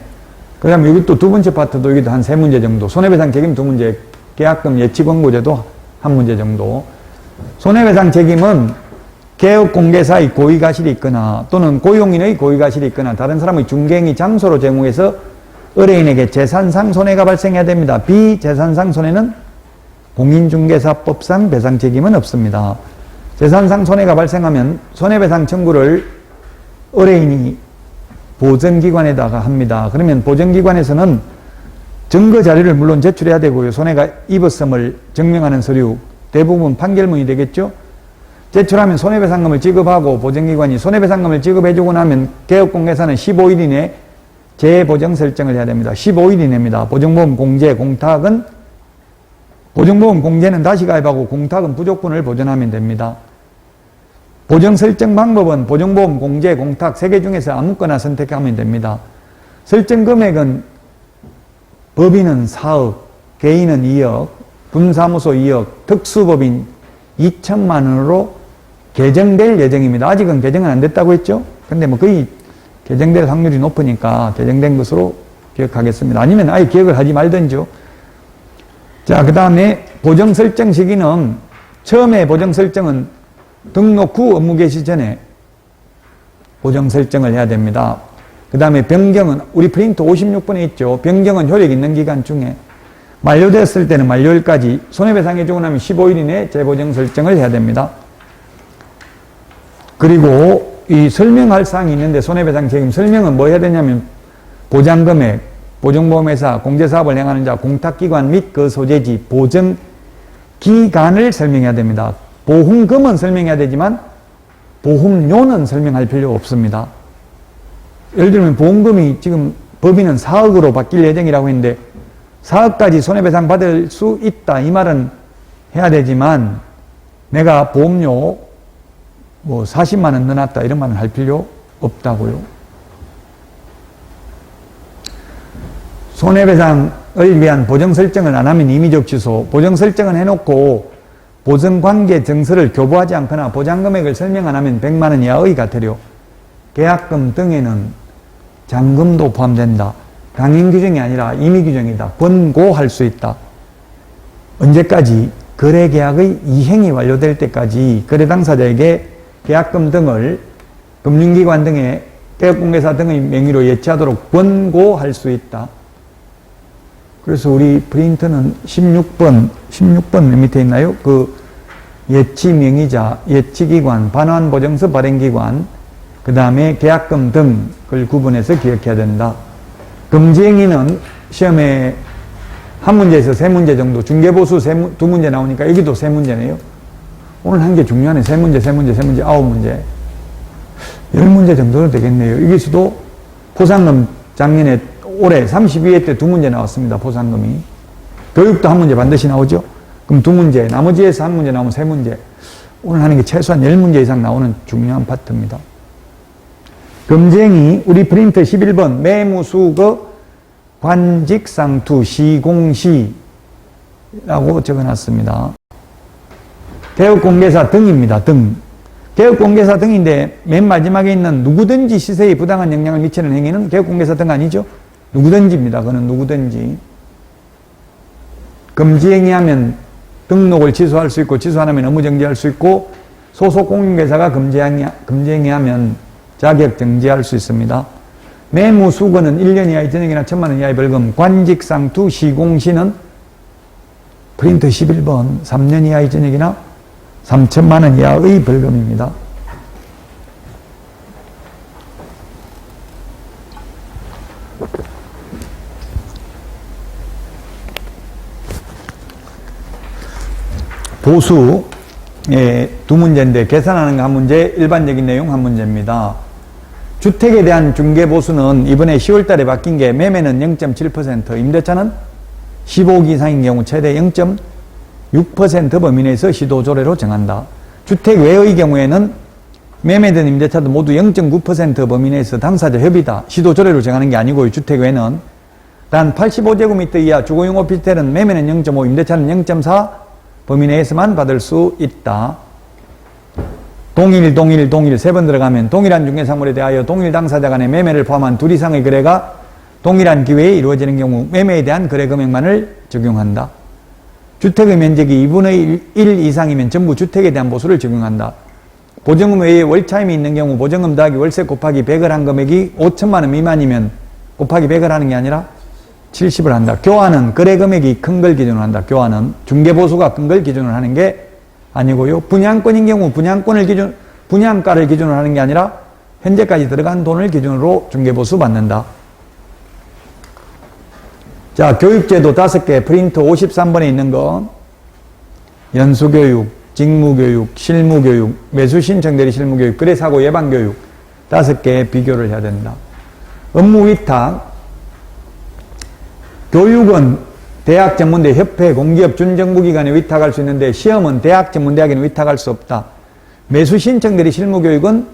그 다음에 여기 또 2번째 파트도 여기도 한 3문제 정도. 손해배상 책임 2문제, 계약금 예치권고제도 1문제 정도. 손해배상 책임은 개업공개사의 고의가실이 있거나 또는 고용인의 고의가실이 있거나 다른 사람의 중개행위 장소로 제공해서 의뢰인에게 재산상 손해가 발생해야 됩니다. 비재산상 손해는 공인중개사법상 배상 책임은 없습니다. 재산상 손해가 발생하면 손해배상 청구를 의뢰인이 보전기관에다가 합니다. 그러면 보전기관에서는 증거자료를 물론 제출해야 되고요. 손해가 입었음을 증명하는 서류, 대부분 판결문이 되겠죠. 제출하면 손해배상금을 지급하고 보전기관이 손해배상금을 지급해주고 나면 개업공개사는 15일 이내 재보정 설정을 해야 됩니다. 15일 이내입니다. 보증보험 공제, 공탁은 보증보험 공제는 다시 가입하고 공탁은 부족분을 보전하면 됩니다. 보정 설정 방법은 보증보험 공제, 공탁 3개 중에서 아무거나 선택하면 됩니다. 설정 금액은 법인은 4억, 개인은 2억, 분사무소 2억, 특수법인 2천만 원으로 개정될 예정입니다. 아직은 개정은 안 됐다고 했죠? 근데 뭐 거의 개정될 확률이 높으니까 개정된 것으로 기억하겠습니다. 아니면 아예 기억을 하지 말든지요. 자, 그 다음에 보정 설정 시기는 처음에 보정 설정은 등록 후 업무 개시 전에 보정 설정을 해야 됩니다. 그 다음에 변경은 우리 프린트 56번에 있죠. 변경은 효력 있는 기간 중에 만료됐을 때는 만료일까지 손해배상해주고 나면 15일 이내 재보정 설정을 해야 됩니다. 그리고 이 설명할 사항이 있는데 손해배상 책임 설명은 뭐 해야 되냐면 보장금액, 보증보험회사, 공제사업을 행하는 자, 공탁기관 및 그 소재지, 보증기간을 설명해야 됩니다. 보험금은 설명해야 되지만 보험료는 설명할 필요 없습니다. 예를 들면 보험금이 지금 법인은 4억으로 바뀔 예정이라고 했는데 4억까지 손해배상 받을 수 있다 이 말은 해야 되지만 내가 보험료 뭐 40만 원 넣어놨다 이런 말은 할 필요 없다고요. 손해배상을 위한 보정 설정을 안 하면 임의적 취소. 보정 설정은 해놓고 보증관계 증서를 교부하지 않거나 보장금액을 설명 안 하면 100만 원 이하의 과태료. 계약금 등에는 잔금도 포함된다. 강행 규정이 아니라 임의 규정이다. 권고할 수 있다. 언제까지? 거래계약의 이행이 완료될 때까지 거래 당사자에게 계약금 등을 금융기관 등의 개업공개사 등의 명의로 예치하도록 권고할 수 있다. 그래서 우리 프린트는 16번 밑에 있나요? 그 예치 명의자, 예치기관, 반환보증서 발행기관, 그 다음에 계약금 등을 구분해서 기억해야 된다. 금지행위는 시험에 한 문제에서 세 문제 정도, 중개보수 두 문제 나오니까 여기도 세 문제네요. 오늘 한 게 중요하네. 세 문제, 9문제. 10문제 정도는 되겠네요. 여기서도 포상금 작년에 올해 32회 때 두 문제 나왔습니다. 포상금이. 교육도 한 문제 반드시 나오죠. 그럼 두 문제, 나머지에서 한 문제 나오면 세 문제. 오늘 하는 게 최소한 10문제 이상 나오는 중요한 파트입니다. 금지행위, 우리 프린트 11번 매무수거 관직상투 시공시라고 적어놨습니다. 개업공개사 등입니다. 등. 개업공개사 등인데 맨 마지막에 있는 누구든지 시세에 부당한 영향을 미치는 행위는 개업공개사 등 아니죠? 누구든지입니다. 그는 누구든지. 금지행위하면 등록을 취소할 수 있고 취소 안 하면 업무 정지할 수 있고 소속 공인중개사가 금지행위하면 자격 정지할 수 있습니다. 매무수거는 1년 이하의 전액이나 1,000만 원 이하의 벌금, 관직상투 시공시는 프린트 11번 3년 이하의 전액이나 3,000만 원 이하의 벌금입니다. 보수 두 문제인데 계산하는 거 한 문제, 일반적인 내용 한 문제입니다. 주택에 대한 중개보수는 이번에 10월 달에 바뀐 게 매매는 0.7%, 임대차는 15억 이상인 경우 최대 0.6% 범위 내에서 시도조례로 정한다. 주택 외의 경우에는 매매든 임대차도 모두 0.9% 범위 내에서 당사자 협의다. 시도조례로 정하는 게 아니고요. 주택 외는 단 85제곱미터 이하 주거용 오피스텔은 매매는 0.5, 임대차는 0.4 범위 내에서만 받을 수 있다. 동일 세 번 들어가면 동일한 중개사물에 대하여 동일 당사자 간의 매매를 포함한 둘 이상의 거래가 동일한 기회에 이루어지는 경우 매매에 대한 거래 금액만을 적용한다. 주택의 면적이 2분의 1 이상이면 전부 주택에 대한 보수를 적용한다. 보증금 외에 월차임이 있는 경우 보증금 더하기 월세 곱하기 100을 한 금액이 5천만 원 미만이면 곱하기 100을 하는 게 아니라 70을 한다. 교환은 거래 금액이 큰 걸 기준으로 한다. 교환은 중개보수가 큰 걸 기준으로 하는 게 아니고요. 분양권인 경우 분양가를 기준으로 하는 게 아니라 현재까지 들어간 돈을 기준으로 중개보수 받는다. 자, 교육제도 5개 프린트 53번에 있는 거 연수교육, 직무교육, 실무교육, 매수신청대리 실무교육, 거래사고 예방교육 5개 비교를 해야 된다. 업무위탁 교육은 대학 전문대, 협회, 공기업, 준정부기관에 위탁할 수 있는데 시험은 대학 전문대학에는 위탁할 수 없다. 매수 신청대리 실무교육은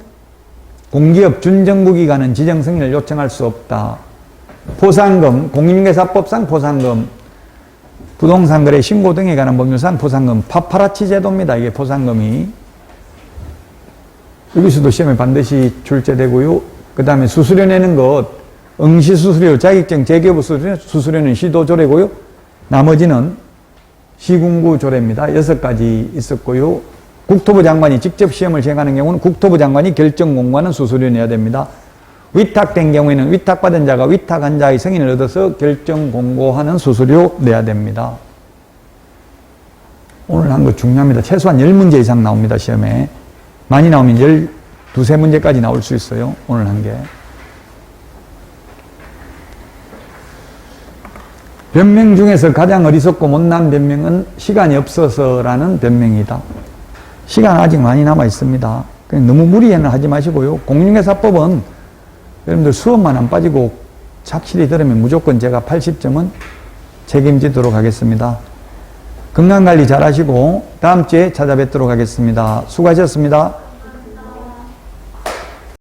공기업, 준정부기관은 지정 승인을 요청할 수 없다. 포상금, 공인중개사법상 포상금, 부동산 거래 신고 등에 관한 법률상 포상금, 파파라치 제도입니다. 이게 포상금이. 여기서도 시험에 반드시 출제되고요. 그 다음에 수수료 내는 것, 응시수수료, 자격증 재교부 수수료는 시도조례고요. 나머지는 시군구조례입니다. 6가지 있었고요. 국토부 장관이 직접 시험을 시행하는 경우는 국토부 장관이 결정 공고하는 수수료 내야 됩니다. 위탁된 경우에는 위탁받은 자가 위탁한 자의 승인을 얻어서 결정 공고하는 수수료 내야 됩니다. 오늘 한 거 중요합니다. 최소한 10문제 이상 나옵니다. 시험에. 많이 나오면 12~13문제까지 나올 수 있어요. 오늘 한 게. 변명 중에서 가장 어리석고 못난 변명은 시간이 없어서라는 변명이다. 시간 아직 많이 남아 있습니다. 너무 무리는 하지 마시고요. 공인중개사법은 여러분들 수업만 안 빠지고 착실히 들으면 무조건 제가 80점은 책임지도록 하겠습니다. 건강관리 잘 하시고 다음 주에 찾아뵙도록 하겠습니다. 수고하셨습니다.